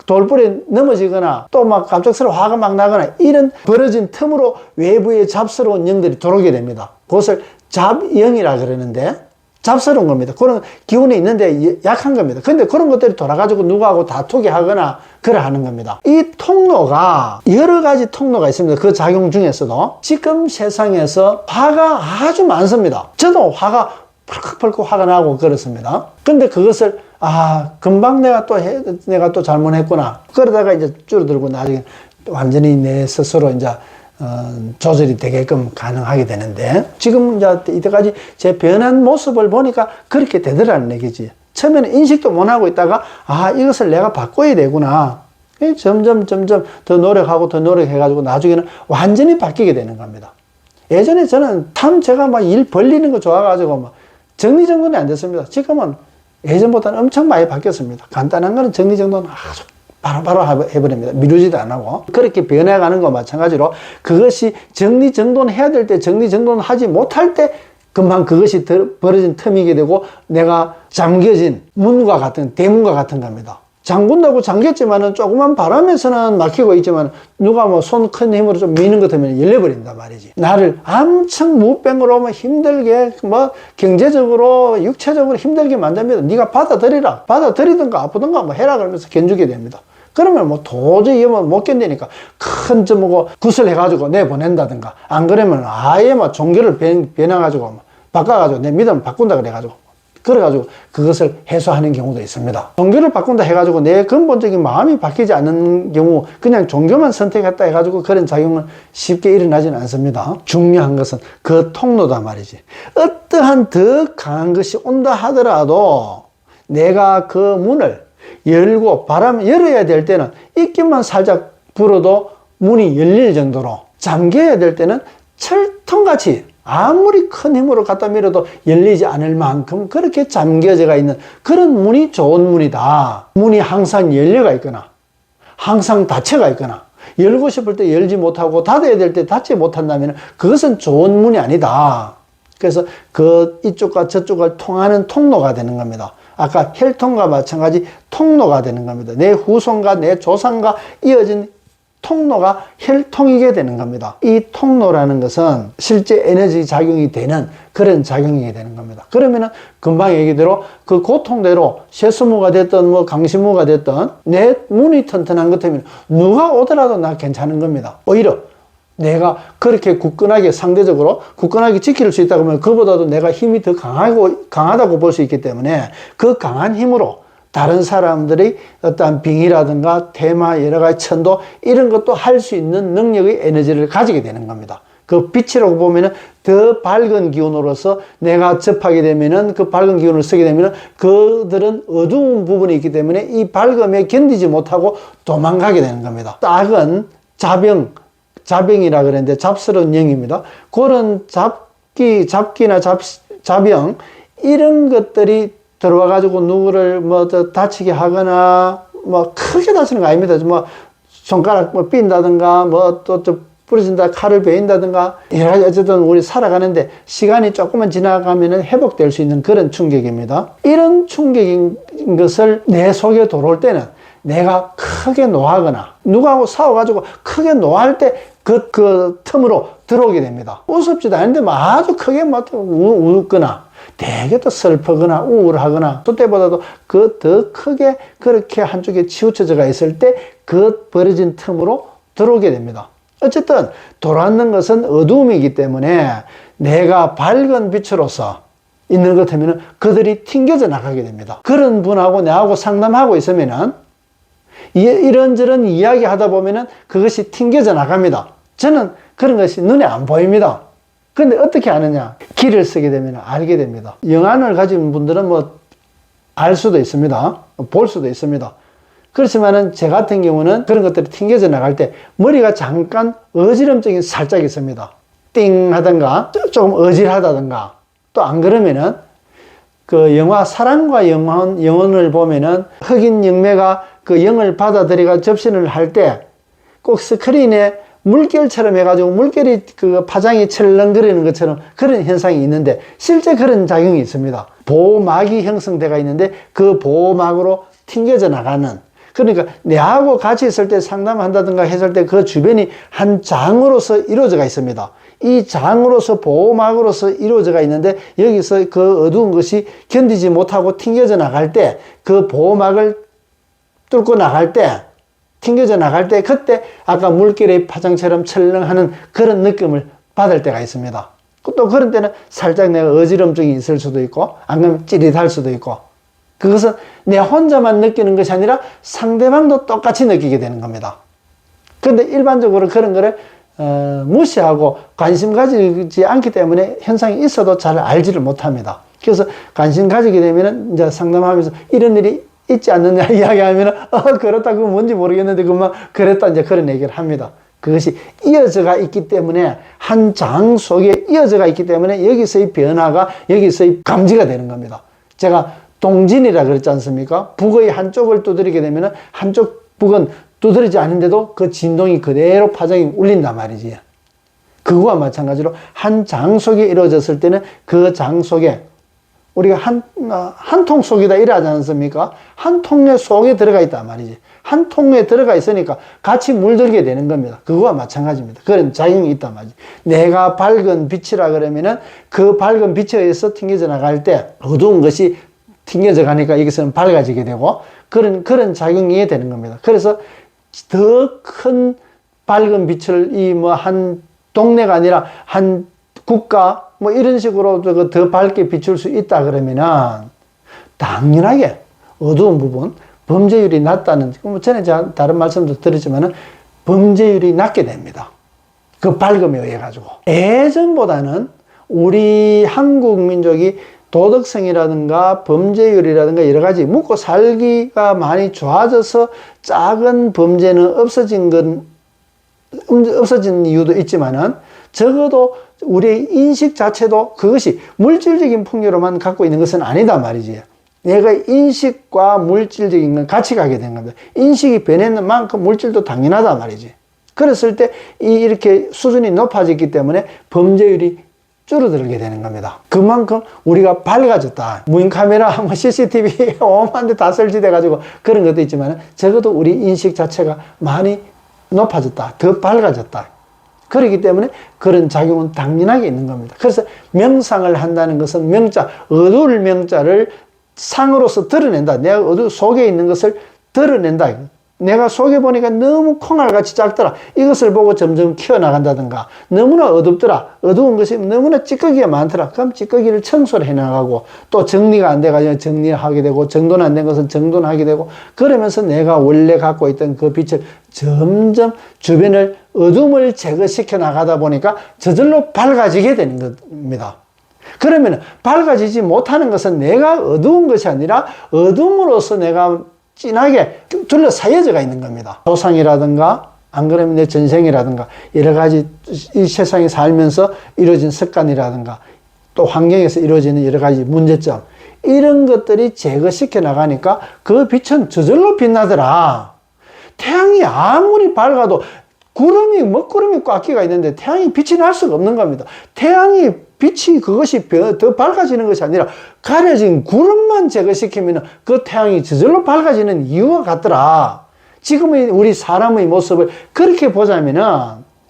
돌불에 넘어지거나 또 막 갑작스러워 화가 막 나거나 이런 벌어진 틈으로 외부의 잡스러운 영들이 들어오게 됩니다. 그것을 잡영이라 그러는데 잡스러운 겁니다. 그런 기운이 있는데 약한 겁니다. 근데 그런 것들이 돌아가지고 누구하고 다투게 하거나 그래 하는 겁니다. 이 통로가 여러 가지 통로가 있습니다. 그 작용 중에서도 지금 세상에서 화가 아주 많습니다. 저도 화가 펄컥펄컥 화가 나고 그렇습니다. 근데 그것을 금방 내가 또 잘못했구나. 그러다가 이제 줄어들고 나중에 완전히 내 스스로 이제 조절이 되게끔 가능하게 되는데 지금 이제 이때까지 제 변한 모습을 보니까 그렇게 되더라는 얘기지. 처음에는 인식도 못 하고 있다가 이것을 내가 바꿔야 되구나. 점점 더 노력해가지고 나중에는 완전히 바뀌게 되는 겁니다. 예전에 저는 참 제가 막 일 벌리는 거 좋아가지고 막 정리정돈이 안 됐습니다. 지금은 예전보다는 엄청 많이 바뀌었습니다. 간단한 거는 정리정돈은 아주 바로바로 해버립니다. 미루지도 안 하고. 그렇게 변해가는 거 마찬가지로 그것이 정리정돈 해야 될 때 정리정돈 하지 못할 때 금방 그것이 벌어진 틈이게 되고 내가 잠겨진 문과 같은 대문과 같은 겁니다. 잠근다고 잠겼지만은 조그만 바람에서는 막히고 있지만 누가 뭐 손 큰 힘으로 좀 미는 것 같으면 열려버린단 말이지. 나를 엄청 무병으로 뭐 힘들게 뭐 경제적으로 육체적으로 힘들게 만듭니다. 네가 받아들이라. 받아들이든가 아프든가 뭐 해라 그러면서 견주게 됩니다. 그러면 뭐 도저히 못 견디니까 큰 뭐 굿을 해가지고 내보낸다든가 안 그러면 아예 뭐 종교를 변해가지고 바꿔가지고 내 믿음을 바꾼다 그래가지고 그래가지고 그것을 해소하는 경우도 있습니다. 종교를 바꾼다 해가지고 내 근본적인 마음이 바뀌지 않는 경우 그냥 종교만 선택했다 해가지고 그런 작용은 쉽게 일어나지는 않습니다. 중요한 것은 그 통로다 말이지. 어떠한 더 강한 것이 온다 하더라도 내가 그 문을 열고 바람을 열어야 될 때는 입김만 살짝 불어도 문이 열릴 정도로 잠겨야 될 때는 철통같이 아무리 큰 힘으로 갖다 밀어도 열리지 않을 만큼 그렇게 잠겨져 있는 그런 문이 좋은 문이다. 문이 항상 열려가 있거나 항상 닫혀가 있거나 열고 싶을 때 열지 못하고 닫아야 될 때 닫지 못한다면 그것은 좋은 문이 아니다. 그래서 그 이쪽과 저쪽을 통하는 통로가 되는 겁니다. 아까 혈통과 마찬가지 통로가 되는 겁니다. 내 후손과 내 조상과 이어진 통로가 혈통이게 되는 겁니다. 이 통로라는 것은 실제 에너지 작용이 되는 그런 작용이 되는 겁니다. 그러면은 금방 얘기대로 그 고통대로 쇠수무가 됐든 뭐 강시무가 됐든 내 문이 튼튼한 것 때문에 누가 오더라도 나 괜찮은 겁니다. 오히려 내가 그렇게 굳건하게 상대적으로 굳건하게 지킬 수 있다고 하면 그보다도 내가 힘이 더 강하다고 볼 수 있기 때문에 그 강한 힘으로 다른 사람들이 어떤 빙의라든가 테마 여러 가지 천도 이런 것도 할 수 있는 능력의 에너지를 가지게 되는 겁니다. 그 빛이라고 보면은 더 밝은 기운으로서 내가 접하게 되면은 그 밝은 기운을 쓰게 되면은 그들은 어두운 부분이 있기 때문에 이 밝음에 견디지 못하고 도망가게 되는 겁니다. 작은 자병이라 그랬는데 잡스러운 영입니다. 그런 잡기나 자병 이런 것들이 들어와 가지고 누구를 뭐 다치게 하거나 뭐 크게 다치는 거 아닙니다. 뭐 손가락 뭐 삔다든가 뭐 또 부러진다 칼을 베인다든가 여러 가지 어쨌든 우리 살아가는데 시간이 조금만 지나가면은 회복될 수 있는 그런 충격입니다. 이런 충격인 것을 내 속에 들어올 때는 내가 크게 노하거나 누구하고 싸워가지고 크게 노할 때 그 틈으로 들어오게 됩니다. 우습지도 않은데 뭐 아주 크게 막 웃거나 되게 또 슬프거나 우울하거나 그때보다도 그 더 크게 그렇게 한쪽에 치우쳐져가 있을 때 그 벌어진 틈으로 들어오게 됩니다. 어쨌든 돌아왔는 것은 어두움이기 때문에 내가 밝은 빛으로서 있는 것 같으면 그들이 튕겨져 나가게 됩니다. 그런 분하고 내하고 상담하고 있으면은 이런저런 이야기 하다 보면은 그것이 튕겨져 나갑니다. 저는 그런 것이 눈에 안 보입니다. 근데 어떻게 아느냐? 길을 쓰게 되면 알게 됩니다. 영안을 가진 분들은 뭐 알 수도 있습니다. 볼 수도 있습니다. 그렇지만은 제 같은 경우는 그런 것들이 튕겨져 나갈 때 머리가 잠깐 어지럼증이 살짝 있습니다. 띵 하던가 조금 어질하다던가, 또 안 그러면은 그 영화 사랑과 영혼을 보면은 흑인 영매가 그 영을 받아들여가 접신을 할 때 꼭 스크린에 물결처럼 해가지고 물결이 그 파장이 철렁거리는 것처럼 그런 현상이 있는데, 실제 그런 작용이 있습니다. 보호막이 형성되어 있는데 그 보호막으로 튕겨져 나가는, 그러니까 내하고 같이 있을 때 상담한다든가 했을 때 그 주변이 한 장으로서 이루어져 있습니다. 이 장으로서 보호막으로서 이루어져 있는데, 여기서 그 어두운 것이 견디지 못하고 튕겨져 나갈 때, 그 보호막을 뚫고 나갈 때, 튕겨져 나갈 때, 그때 아까 물결의 파장처럼 철렁하는 그런 느낌을 받을 때가 있습니다. 또 그런 때는 살짝 내가 어지럼증이 있을 수도 있고, 안 그러면 찌릿할 수도 있고, 그것은 내 혼자만 느끼는 것이 아니라 상대방도 똑같이 느끼게 되는 겁니다. 그런데 일반적으로 그런 거를 무시하고 관심 가지지 않기 때문에 현상이 있어도 잘 알지를 못합니다. 그래서 관심 가지게 되면 이제 상담하면서 이런 일이 있지 않느냐 이야기하면 그렇다, 그건 뭔지 모르겠는데 그만 그랬다, 이제 그런 얘기를 합니다. 그것이 이어져가 있기 때문에, 한 장 속에 이어져가 있기 때문에 여기서의 변화가 여기서의 감지가 되는 겁니다. 제가 동진이라 그랬지 않습니까? 북의 한쪽을 두드리게 되면 한쪽 북은 두드리지 않은데도 그 진동이 그대로 파장이 울린단 말이지. 그거와 마찬가지로 한 장 속에 이루어졌을 때는 그 장 속에 우리가 한 통 속이다 이러지 않습니까? 한 통에 속에 들어가 있단 말이지. 한 통에 들어가 있으니까 같이 물들게 되는 겁니다. 그거와 마찬가지입니다. 그런 작용이 있단 말이지. 내가 밝은 빛이라 그러면은 그 밝은 빛에 의해서 튕겨져 나갈 때 어두운 것이 튕겨져 가니까 여기서는 밝아지게 되고, 그런 작용이 되는 겁니다. 그래서 더 큰 밝은 빛을 한 동네가 아니라 한 국가 뭐 이런 식으로 더 밝게 비출 수 있다 그러면은 당연하게 어두운 부분, 범죄율이 낮다는, 전에 제가 다른 말씀도 드렸지만은 범죄율이 낮게 됩니다. 그 밝음에 의해 가지고. 예전보다는 우리 한국 민족이 도덕성이라든가 범죄율이라든가 여러 가지 먹고 살기가 많이 좋아져서 작은 범죄는 없어진 이유도 있지만은, 적어도 우리의 인식 자체도 그것이 물질적인 풍요로만 갖고 있는 것은 아니다 말이지. 내가 인식과 물질적인 건 같이 가게 된 겁니다. 인식이 변했는 만큼 물질도 당연하다 말이지. 그랬을 때 이렇게 수준이 높아졌기 때문에 범죄율이 줄어들게 되는 겁니다. 그만큼 우리가 밝아졌다. 무인카메라, CCTV 오만 대 다 설치돼 가지고 그런 것도 있지만, 적어도 우리 인식 자체가 많이 높아졌다. 더 밝아졌다. 그렇기 때문에 그런 작용은 당연하게 있는 겁니다. 그래서 명상을 한다는 것은 명자, 어두울 명자를 상으로서 드러낸다. 내가 어두 속에 있는 것을 드러낸다. 내가 속에 보니까 너무 콩알같이 작더라. 이것을 보고 점점 키워나간다든가, 너무나 어둡더라. 어두운 것이 너무나 찌꺼기가 많더라. 그럼 찌꺼기를 청소를 해나가고, 또 정리가 안 돼가지고 정리하게 되고, 정돈 안 된 것은 정돈하게 되고, 그러면서 내가 원래 갖고 있던 그 빛을 점점 주변을 어둠을 제거시켜 나가다 보니까 저절로 밝아지게 되는 겁니다. 그러면 밝아지지 못하는 것은 내가 어두운 것이 아니라 어둠으로서 내가 진하게 둘러싸여져 있는 겁니다. 조상이라든가, 안 그러면 내 전생이라든가, 여러 가지 이 세상에 살면서 이루어진 습관이라든가, 또 환경에서 이루어지는 여러 가지 문제점, 이런 것들이 제거시켜 나가니까 그 빛은 저절로 빛나더라. 태양이 아무리 밝아도 먹구름이 꽉 끼가 있는데 태양이 빛이 날 수가 없는 겁니다. 태양이 빛이 그것이 더 밝아지는 것이 아니라 가려진 구름만 제거시키면 그 태양이 저절로 밝아지는 이유가 같더라. 지금의 우리 사람의 모습을 그렇게 보자면은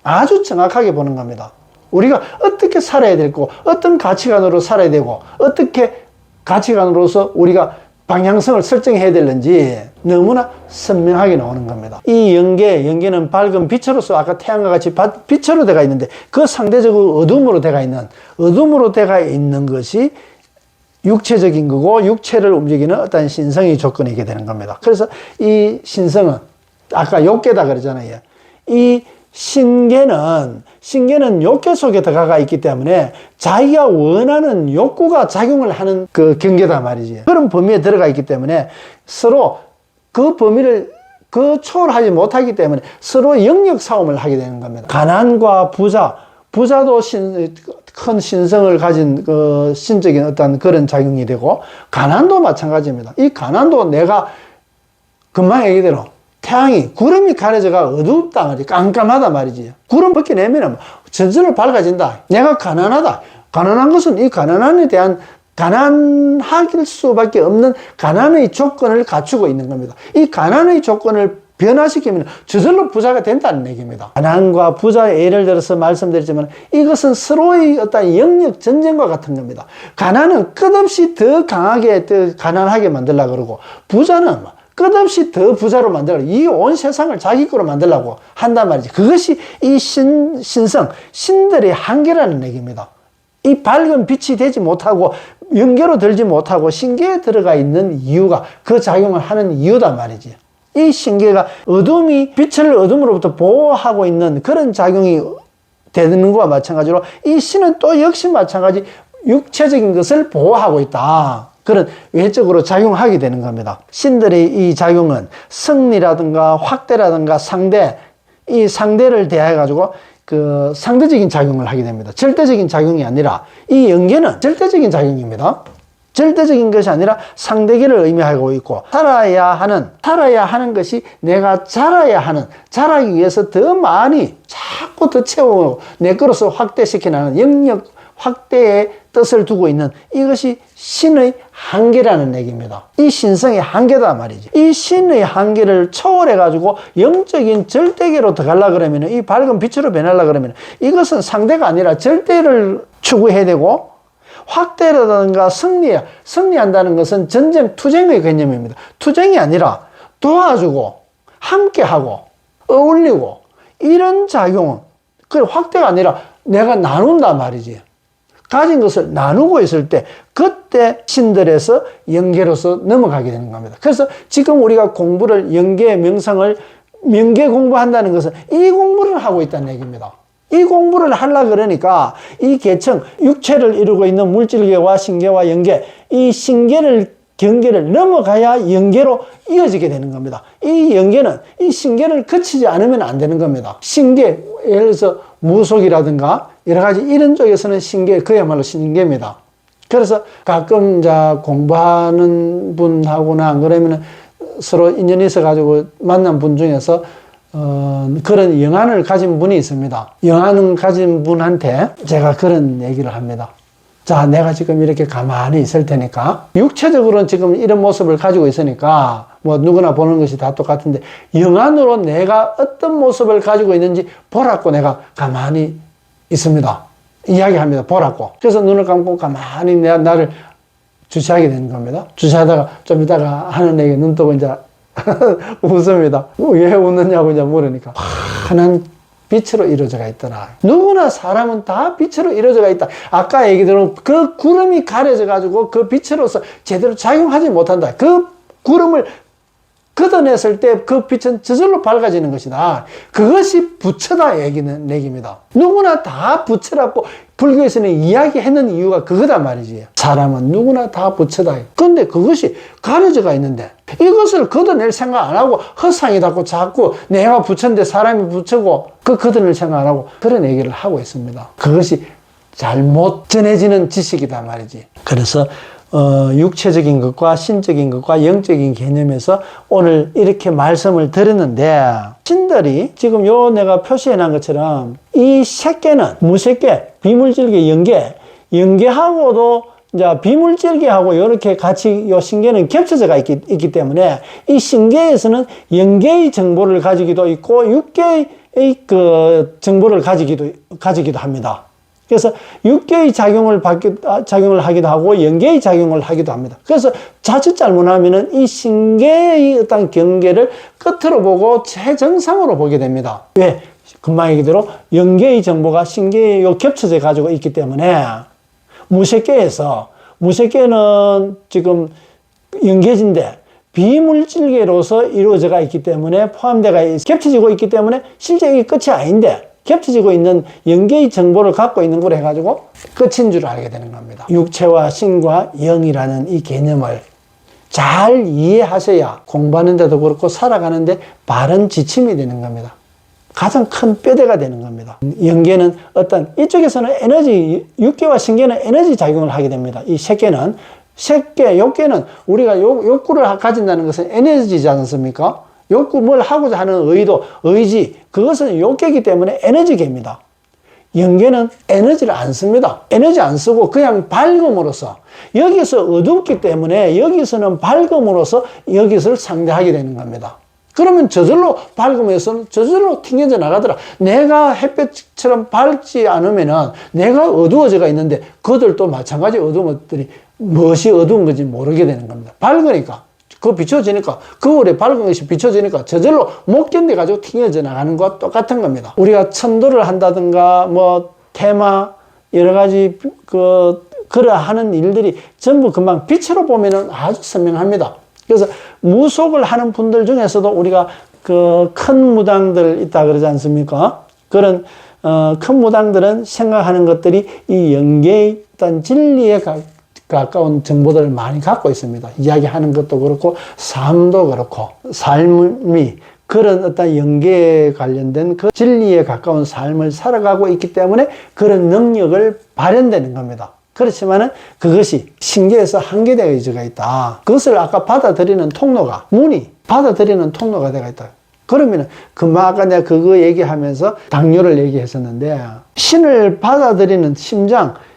아주 정확하게 보는 겁니다. 우리가 어떻게 살아야 되고, 어떤 가치관으로 살아야 되고, 어떻게 가치관으로서 우리가 방향성을 설정해야 되는지 너무나 선명하게 나오는 겁니다. 이 연계는 밝은 빛으로서 아까 태양과 같이 빛으로 되어 있는데, 그 상대적으로 어둠으로 되어 있는 것이 육체적인 거고, 육체를 움직이는 어떤 신성의 조건이게 되는 겁니다. 그래서 이 신성은 아까 욕계다 그러잖아요. 이 신계는 욕계 속에 들어가 있기 때문에 자기가 원하는 욕구가 작용을 하는 그 경계다 말이지. 그런 범위에 들어가 있기 때문에 서로 그 범위를 초월하지 못하기 때문에 서로 영역 싸움을 하게 되는 겁니다. 가난과 부자, 부자도 큰 신성을 가진 그 신적인 어떤 그런 작용이 되고, 가난도 마찬가지입니다. 이 가난도 내가 금방 얘기대로 태양이, 구름이 가려져가 어둡다 말이지, 깜깜하다 말이지. 구름 벗겨내면 전선으로 밝아진다. 내가 가난하다. 가난한 것은 이 가난함에 대한, 가난할 수밖에 없는 가난의 조건을 갖추고 있는 겁니다. 이 가난의 조건을 변화시키면 저절로 부자가 된다는 얘기입니다. 가난과 부자의 예를 들어서 말씀드리지만 이것은 서로의 어떤 영역 전쟁과 같은 겁니다. 가난은 끝없이 더 강하게, 더 가난하게 만들려고 그러고, 부자는 끝없이 더 부자로 만들려고, 이 온 세상을 자기 거로 만들려고 한단 말이지. 그것이 이 신성, 신들의 한계라는 얘기입니다. 이 밝은 빛이 되지 못하고 영계로 들지 못하고 신계에 들어가 있는 이유가, 그 작용을 하는 이유단 말이지. 이 신계가 어둠이 빛을 어둠으로부터 보호하고 있는 그런 작용이 되는 것과 마찬가지로, 이 신은 또 역시 마찬가지 육체적인 것을 보호하고 있다. 그런 외적으로 작용하게 되는 겁니다. 신들의 이 작용은 승리라든가 확대라든가 상대, 이 상대를 대해 가지고 그 상대적인 작용을 하게 됩니다. 절대적인 작용이 아니라, 이 연계는 절대적인 작용입니다. 절대적인 것이 아니라 상대계를 의미하고 있고, 살아야 하는 것이 내가 자라기 위해서 더 많이 자꾸 더 채우고 내 것으로 확대시키는 영역 확대의 뜻을 두고 있는, 이것이 신의 한계라는 얘기입니다. 이 신성의 한계다 말이지. 이 신의 한계를 초월해가지고 영적인 절대계로 들어가려고 그러면, 이 밝은 빛으로 변하려고 그러면, 이것은 상대가 아니라 절대를 추구해야 되고, 확대라든가 승리한다는 것은 전쟁, 투쟁의 개념입니다. 투쟁이 아니라 도와주고, 함께하고, 어울리고, 이런 작용은, 그 확대가 아니라 내가 나눈다 말이지. 가진 것을 나누고 있을 때, 그때 신들에서 영계로서 넘어가게 되는 겁니다. 그래서 지금 우리가 공부를, 영계 명상을, 명계 공부한다는 것은 이 공부를 하고 있다는 얘기입니다. 이 공부를 하려고 그러니까 이 계층, 육체를 이루고 있는 물질계와 신계와 영계, 이 신계를, 경계를 넘어가야 영계로 이어지게 되는 겁니다. 이 영계는 이 신계를 거치지 않으면 안 되는 겁니다. 신계, 예를 들어서 무속이라든가 여러 가지 이런 쪽에서는 신계, 그야말로 신계입니다. 그래서 가끔 공부하는 분하고나 안 그러면 서로 인연이 있어가지고 만난 분 중에서 그런 영안을 가진 분이 있습니다. 영안을 가진 분한테 제가 그런 얘기를 합니다. 자, 내가 지금 이렇게 가만히 있을 테니까, 육체적으로는 지금 이런 모습을 가지고 있으니까 뭐 누구나 보는 것이 다 똑같은데, 영안으로 내가 어떤 모습을 가지고 있는지 보라고 내가 가만히 있습니다. 이야기합니다. 보라고. 그래서 눈을 감고 가만히 나를 주시하게 되는 겁니다. 주시하다가 좀 이따가 하는 얘기 눈 뜨고 이제 웃습니다. 왜 웃느냐고 이제 물으니까, 환한 빛으로 이루어져가 있더라. 누구나 사람은 다 빛으로 이루어져가 있다. 아까 얘기대로 그 구름이 가려져 가지고 그 빛으로서 제대로 작용하지 못한다. 그 구름을 걷어냈을 때 그 빛은 저절로 밝아지는 것이다. 그것이 부처다 얘기입니다. 누구나 다 부처라고 불교에서는 이야기했는 이유가 그거다 말이지. 사람은 누구나 다 부처다. 근데 그것이 가려져가 있는데 이것을 걷어낼 생각 안 하고 헛상이다고 자꾸 내가 부처인데 사람이 부처고 그 걷어낼 생각 안 하고 그런 얘기를 하고 있습니다. 그것이 잘못 전해지는 지식이다 말이지. 그래서 육체적인 것과 신적인 것과 영적인 개념에서 오늘 이렇게 말씀을 드렸는데, 신들이 지금 내가 표시해 놓은 것처럼 이 색계는 무색계, 비물질계, 영계하고도 이제 비물질계하고 이렇게 같이 요 신계는 겹쳐져가 있기 때문에 이 신계에서는 영계의 정보를 가지기도 있고 육계의 그 정보를 가지기도 합니다. 그래서 육계의 작용을 하기도 하고 영계의 작용을 하기도 합니다. 그래서 자칫 잘못하면은 이 신계의 어떤 경계를 끝으로 보고 최정상으로 보게 됩니다. 왜? 금방 얘기대로 영계의 정보가 신계에 겹쳐져 가지고 있기 때문에 무색계는 지금 영계진데 비물질계로서 이루어져가 있기 때문에 겹쳐지고 있기 때문에 실제 이게 끝이 아닌데, 겹쳐지고 있는 영계의 정보를 갖고 있는 걸 해가지고 끝인 줄 알게 되는 겁니다. 육체와 신과 영이라는 이 개념을 잘 이해하셔야 공부하는 데도 그렇고 살아가는데 바른 지침이 되는 겁니다. 가장 큰 뼈대가 되는 겁니다. 영계는 어떤 이쪽에서는 에너지, 육계와 신계는 에너지 작용을 하게 됩니다. 이 색계는 욕계는 우리가 욕구를 가진다는 것은 에너지지 않습니까? 욕구 뭘 하고자 하는 의도, 의지, 그것은 욕계이기 때문에 에너지계입니다. 영계는 에너지를 안 씁니다. 에너지 안 쓰고 그냥 밝음으로써, 여기서 어둡기 때문에 여기서는 밝음으로써 여기서를 상대하게 되는 겁니다. 그러면 저절로 밝음에서는 저절로 튕겨져 나가더라. 내가 햇볕처럼 밝지 않으면은 내가 어두워져가 있는데 그들도 마찬가지 어두운 것들이 무엇이 어두운 건지 모르게 되는 겁니다. 밝으니까. 그거 비춰지니까, 거울에 밝은 것이 비춰지니까 저절로 못 견뎌가지고 튕겨져 나가는 것과 똑같은 겁니다. 우리가 천도를 한다든가, 테마, 여러 가지, 그러하는 일들이 전부 금방 빛으로 보면은 아주 선명합니다. 그래서 무속을 하는 분들 중에서도 우리가 큰 무당들 있다 그러지 않습니까? 그런, 큰 무당들은 생각하는 것들이 이 영계의 어떤 진리에 가까운 정보들을 많이 갖고 있습니다. 이야기하는 것도 그렇고 삶도 그렇고 삶이 그런 어떤 영계에 관련된 그 진리에 가까운 삶을 살아가고 있기 때문에 그런 능력을 발현되는 겁니다. 그렇지만은 그것이 신계에서 한계되어져 있다. 그것을 아까 받아들이는 통로가, 문이 받아들이는 통로가 되어 있다. 그러면은 금방 아까 내가 그거 얘기하면서 당뇨를 얘기했었는데, 신을 받아들이는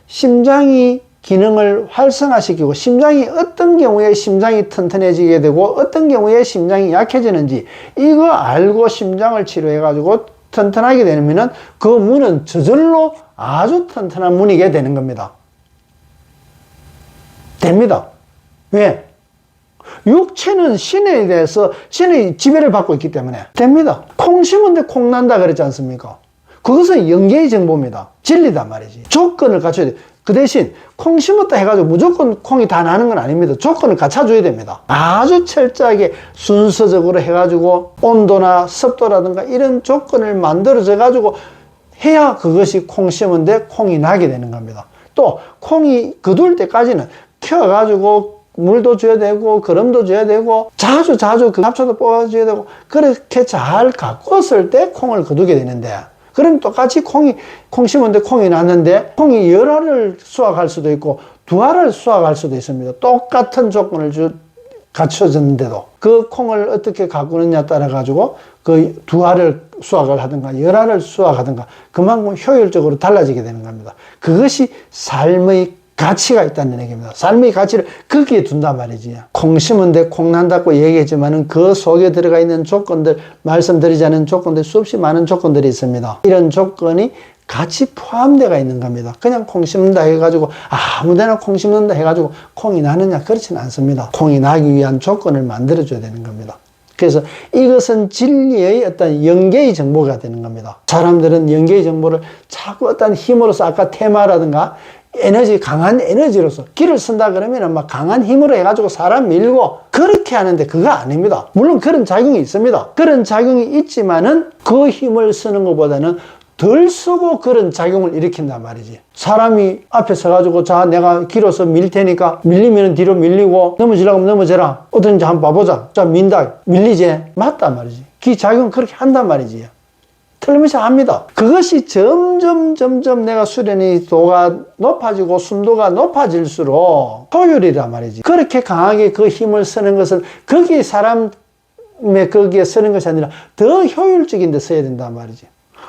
심장이 기능을 활성화시키고, 심장이 어떤 경우에 심장이 튼튼해지게 되고 어떤 경우에 심장이 약해지는지 이거 알고 심장을 치료해가지고 튼튼하게 되면은 그 문은 저절로 아주 튼튼한 문이게 되는 겁니다. 됩니다. 왜? 육체는 신에 대해서 신의 지배를 받고 있기 때문에 됩니다. 콩 심은데 콩 난다 그랬지 않습니까? 그것은 영계의 정보입니다. 진리단 말이지. 조건을 갖춰야 돼. 그 대신 콩 심었다 해가지고 무조건 콩이 다 나는 건 아닙니다. 조건을 갖춰줘야 됩니다. 아주 철저하게 순서적으로 해가지고 온도나 습도라든가 이런 조건을 만들어져가지고 해야 그것이 콩 심은데 콩이 나게 되는 겁니다. 또 콩이 거둘 때까지는 키워가지고 물도 줘야 되고 거름도 줘야 되고 자주 그 잡초도 뽑아줘야 되고 그렇게 잘 가꿨을 때 콩을 거두게 되는데, 그럼 똑같이 콩 심은데 콩이 났는데 콩이 열알을 수확할 수도 있고 두 알을 수확할 수도 있습니다. 똑같은 조건을 갖춰졌는데도 그 콩을 어떻게 가꾸느냐에 따라 가지고 그 두 알을 수확을 하든가 열 알을 수확하든가 그만큼 효율적으로 달라지게 되는 겁니다. 그것이 삶의 가치가 있다는 얘기입니다. 삶의 가치를 거기에 둔단 말이지. 콩 심은데 콩 난다고 얘기했지만은 그 속에 들어가 있는 조건들, 말씀드리지 않은 조건들, 수없이 많은 조건들이 있습니다. 이런 조건이 같이 포함되어 있는 겁니다. 그냥 콩 심는다 해가지고 아무데나 콩 심는다 해가지고 콩이 나느냐, 그렇지는 않습니다. 콩이 나기 위한 조건을 만들어줘야 되는 겁니다. 그래서 이것은 진리의 어떤 영계의 정보가 되는 겁니다. 사람들은 영계의 정보를 자꾸 어떤 힘으로서, 아까 테마라든가 강한 에너지로서 길을 쓴다 그러면 막 강한 힘으로 해가지고 사람 밀고 그렇게 하는데 그거 아닙니다. 물론 그런 작용이 있습니다. 그런 작용이 있지만은 그 힘을 쓰는 것보다는 덜 쓰고 그런 작용을 일으킨단 말이지. 사람이 앞에 서가지고 자 내가 길어서 밀 테니까 밀리면 뒤로 밀리고 넘어지라고 하면 넘어져라. 어떤지 한번 봐보자. 자 민다. 밀리지? 맞단 말이지. 그 작용 그렇게 한단 말이지. 틀림없이 합니다. 그것이 점점 내가 수련도가 높아지고 순도가 높아질수록 효율이란 말이지. 그렇게 강하게 그 힘을 쓰는 것은 거기에 사람의 거기에 쓰는 것이 아니라 더 효율적인 데 써야 된단 말이지.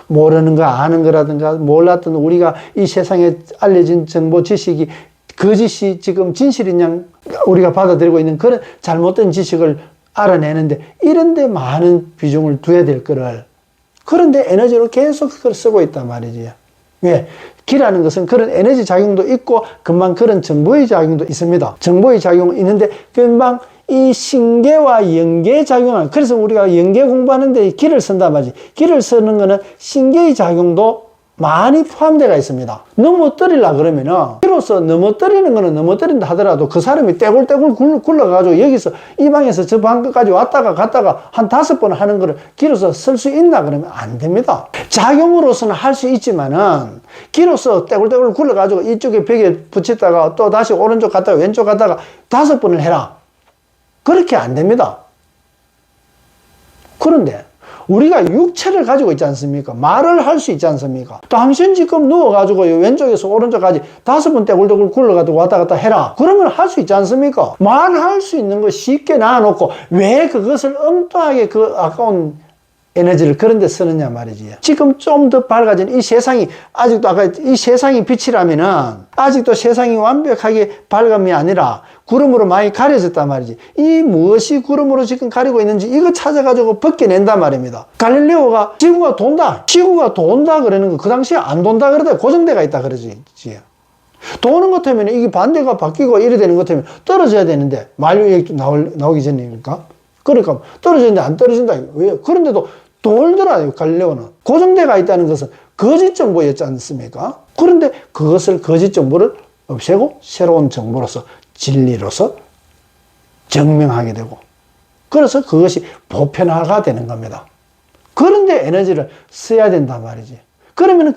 모르는 거 아는 거라든가 몰랐던 우리가 이 세상에 알려진 정보 지식이 거짓이 지금 진실이냐 우리가 받아들이고 있는 그런 잘못된 지식을 알아내는데 이런 데 많은 비중을 둬야 될 거를 그런데 에너지로 계속 그걸 쓰고 있단 말이지. 왜? 기라는 것은 그런 에너지 작용도 있고 금방 그런 정보의 작용도 있습니다. 정보의 작용은 있는데 금방 이 신계와 영계의 작용을, 그래서 우리가 영계 공부하는데 기를 쓴단 말이지. 기를 쓰는 거는 신계의 작용도 많이 포함되어 있습니다. 넘어뜨리려 그러면은 기로서 넘어뜨리는 거는 넘어뜨린다 하더라도 그 사람이 떼굴떼굴 굴러가지고 여기서 이 방에서 저 방까지 왔다가 갔다가 한 5번 하는 거를 기로서 쓸 수 있나 그러면 안 됩니다. 작용으로서는 할 수 있지만은 기로서 떼굴떼굴 굴러가지고 이쪽에 벽에 붙였다가 또 다시 오른쪽 갔다가 왼쪽 갔다가 5번을 해라. 그렇게 안 됩니다. 그런데 우리가 육체를 가지고 있지 않습니까? 말을 할 수 있지 않습니까? 당신 지금 누워가지고 왼쪽에서 오른쪽까지 5번 떼굴떼굴 굴러가지고 왔다 갔다 해라. 그러면 할 수 있지 않습니까? 말할 수 있는 거 쉽게 놔놓고 왜 그것을 엉뚱하게 그 아까운 에너지를 그런 데 쓰느냐 말이지. 지금 좀 더 밝아진 이 세상이, 아직도 아까 이 세상이 빛이라면은 아직도 세상이 완벽하게 밝음이 아니라 구름으로 많이 가려졌단 말이지. 이 무엇이 구름으로 지금 가리고 있는지 이거 찾아가지고 벗겨낸단 말입니다. 갈릴레오가 지구가 돈다. 지구가 돈다 그러는 거 그 당시에 안 돈다 그러다 고정대가 있다 그러지. 도는 것 때문에 이게 반대가 바뀌고 이래 되는 것 때문에 떨어져야 되는데 만류액 나오기 전이니까. 그러니까 떨어지는데 안 떨어진다. 왜? 그런데도 돌더라요. 갈릴레오는. 고정대가 있다는 것은 거짓 정보였지 않습니까? 그런데 그것을 거짓 정보를 없애고 새로운 정보로서 진리로서 증명하게 되고, 그래서 그것이 보편화가 되는 겁니다. 그런데 에너지를 써야 된단 말이지. 그러면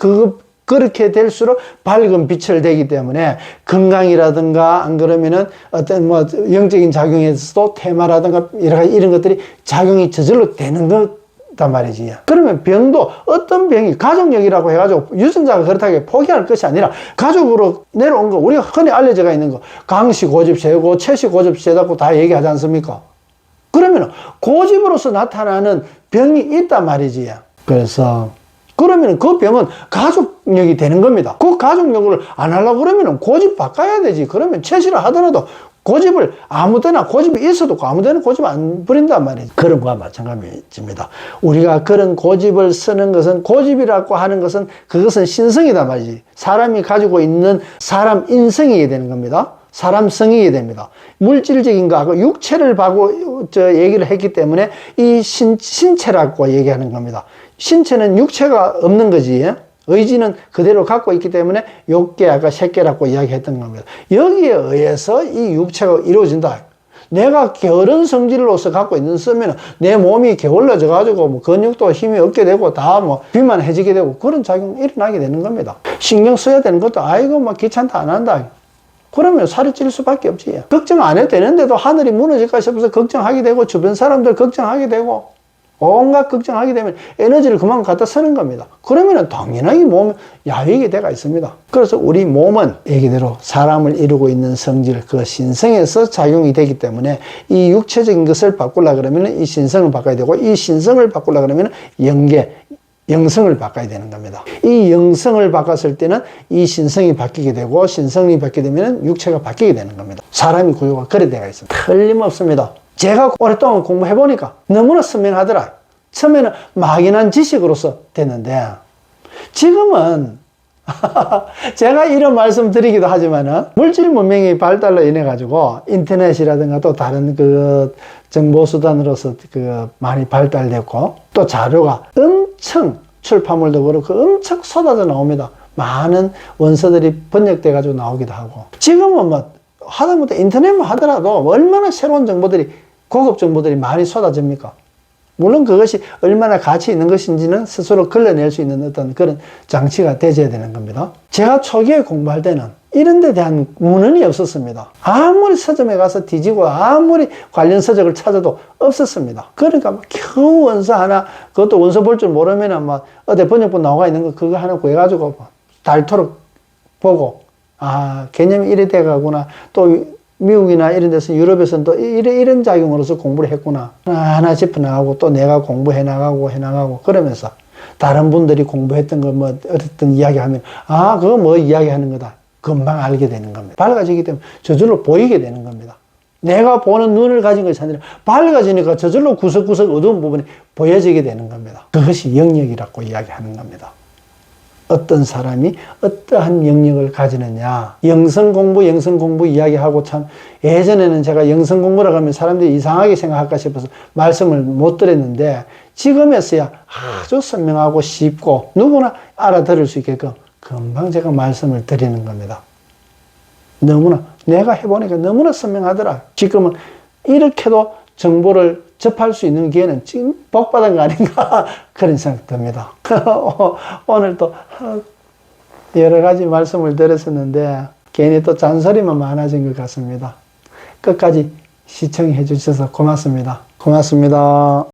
그렇게 될수록 밝은 빛을 되기 때문에 건강이라든가 안 그러면은 어떤 뭐 영적인 작용에서도 테마라든가 여러 가지 이런 것들이 작용이 저절로 되는 거단 말이지. 그러면 병도 어떤 병이 가족력이라고 해가지고 유전자가 그렇다고 포기할 것이 아니라 가족으로 내려온 거, 우리가 흔히 알려져 있는 거 강씨 고집세고 채씨 고집세다고 다 얘기하지 않습니까? 그러면 고집으로서 나타나는 병이 있단 말이지. 그래서 그러면 그 병은 가족력이 되는 겁니다. 그 가족력을 안 하려고 그러면 고집 바꿔야 되지. 그러면 채시를 하더라도 고집을 아무데나 고집이 있어도 아무데나 고집 안 부린단 말이지. 그런 거와 마찬가지입니다. 우리가 그런 고집을 쓰는 것은, 고집이라고 하는 것은 그것은 신성이단 말이지. 사람이 가지고 있는 사람 인성이게 되는 겁니다. 사람 성이게 됩니다. 물질적인 거하고 육체를 보고 얘기를 했기 때문에 이 신체라고 얘기하는 겁니다. 신체는 육체가 없는 거지. 의지는 그대로 갖고 있기 때문에 욕계, 아까 색계라고 이야기했던 겁니다. 여기에 의해서 이 육체가 이루어진다. 내가 게으른 성질로서 갖고 있는 쓰면 내 몸이 게을러져 가지고 뭐 근육도 힘이 없게 되고 다 뭐 비만해지게 되고 그런 작용이 일어나게 되는 겁니다. 신경 써야 되는 것도 아이고 뭐 귀찮다 안 한다. 그러면 살이 찔 수밖에 없지. 걱정 안 해도 되는데도 하늘이 무너질까 싶어서 걱정하게 되고 주변 사람들 걱정하게 되고 온갖 걱정하게 되면 에너지를 그만 갖다 쓰는 겁니다. 그러면 당연하게 몸에 야위게 돼가 있습니다. 그래서 우리 몸은 얘기대로 사람을 이루고 있는 성질, 그 신성에서 작용이 되기 때문에 이 육체적인 것을 바꾸려 그러면 이 신성을 바꿔야 되고, 이 신성을 바꾸려 그러면 영성을 바꿔야 되는 겁니다. 이 영성을 바꿨을 때는 이 신성이 바뀌게 되고, 신성이 바뀌게 되면 육체가 바뀌게 되는 겁니다. 사람의 구조가 그래 되어 있습니다. 틀림없습니다. 제가 오랫동안 공부해보니까 너무나 선명하더라. 처음에는 막연한 지식으로서 됐는데, 지금은 제가 이런 말씀 드리기도 하지만은 물질 문명의 발달로 인해 가지고 인터넷이라든가 또 다른 그 정보수단으로서 그 많이 발달됐고, 또 자료가 엄청 출판물도 그렇고 엄청 쏟아져 나옵니다. 많은 원서들이 번역돼 가지고 나오기도 하고, 지금은 뭐 하다못해 인터넷만 하더라도 얼마나 새로운 정보들이, 고급 정보들이 많이 쏟아집니까? 물론 그것이 얼마나 가치 있는 것인지는 스스로 걸러낼 수 있는 어떤 그런 장치가 되어야 되는 겁니다. 제가 초기에 공부할 때는 이런 데 대한 문헌이 없었습니다. 아무리 서점에 가서 뒤지고 아무리 관련 서적을 찾아도 없었습니다. 그러니까 겨우 원서 하나, 그것도 원서 볼 줄 모르면은 막 어디 번역본 나와 있는 거 그거 하나 구해가지고 닳도록 보고, 아, 개념이 이래 돼가구나. 또 미국이나 이런 데서, 유럽에서는 또 이런 작용으로서 공부를 했구나. 하나 짚어나가고 또 내가 공부해 나가고 그러면서 다른 분들이 공부했던 거 뭐 어떤 이야기하면, 아, 그거 뭐 이야기하는 거다. 금방 알게 되는 겁니다. 밝아지기 때문에 저절로 보이게 되는 겁니다. 내가 보는 눈을 가진 것이 아니라 밝아지니까 저절로 구석구석 어두운 부분이 보여지게 되는 겁니다. 그것이 영역이라고 이야기하는 겁니다. 어떤 사람이 어떠한 영역을 가지느냐. 영성 공부 이야기하고, 참 예전에는 제가 영성 공부라고 하면 사람들이 이상하게 생각할까 싶어서 말씀을 못 드렸는데, 지금에서야 아주 선명하고 쉽고 누구나 알아들을 수 있게끔 금방 제가 말씀을 드리는 겁니다. 너무나 내가 해보니까 너무나 선명하더라. 지금은 이렇게도 정보를 접할 수 있는 기회는 지금 복받은 거 아닌가 그런 생각 듭니다. 오늘 또 여러 가지 말씀을 드렸었는데 괜히 또 잔소리만 많아진 것 같습니다. 끝까지 시청해 주셔서 고맙습니다. 고맙습니다.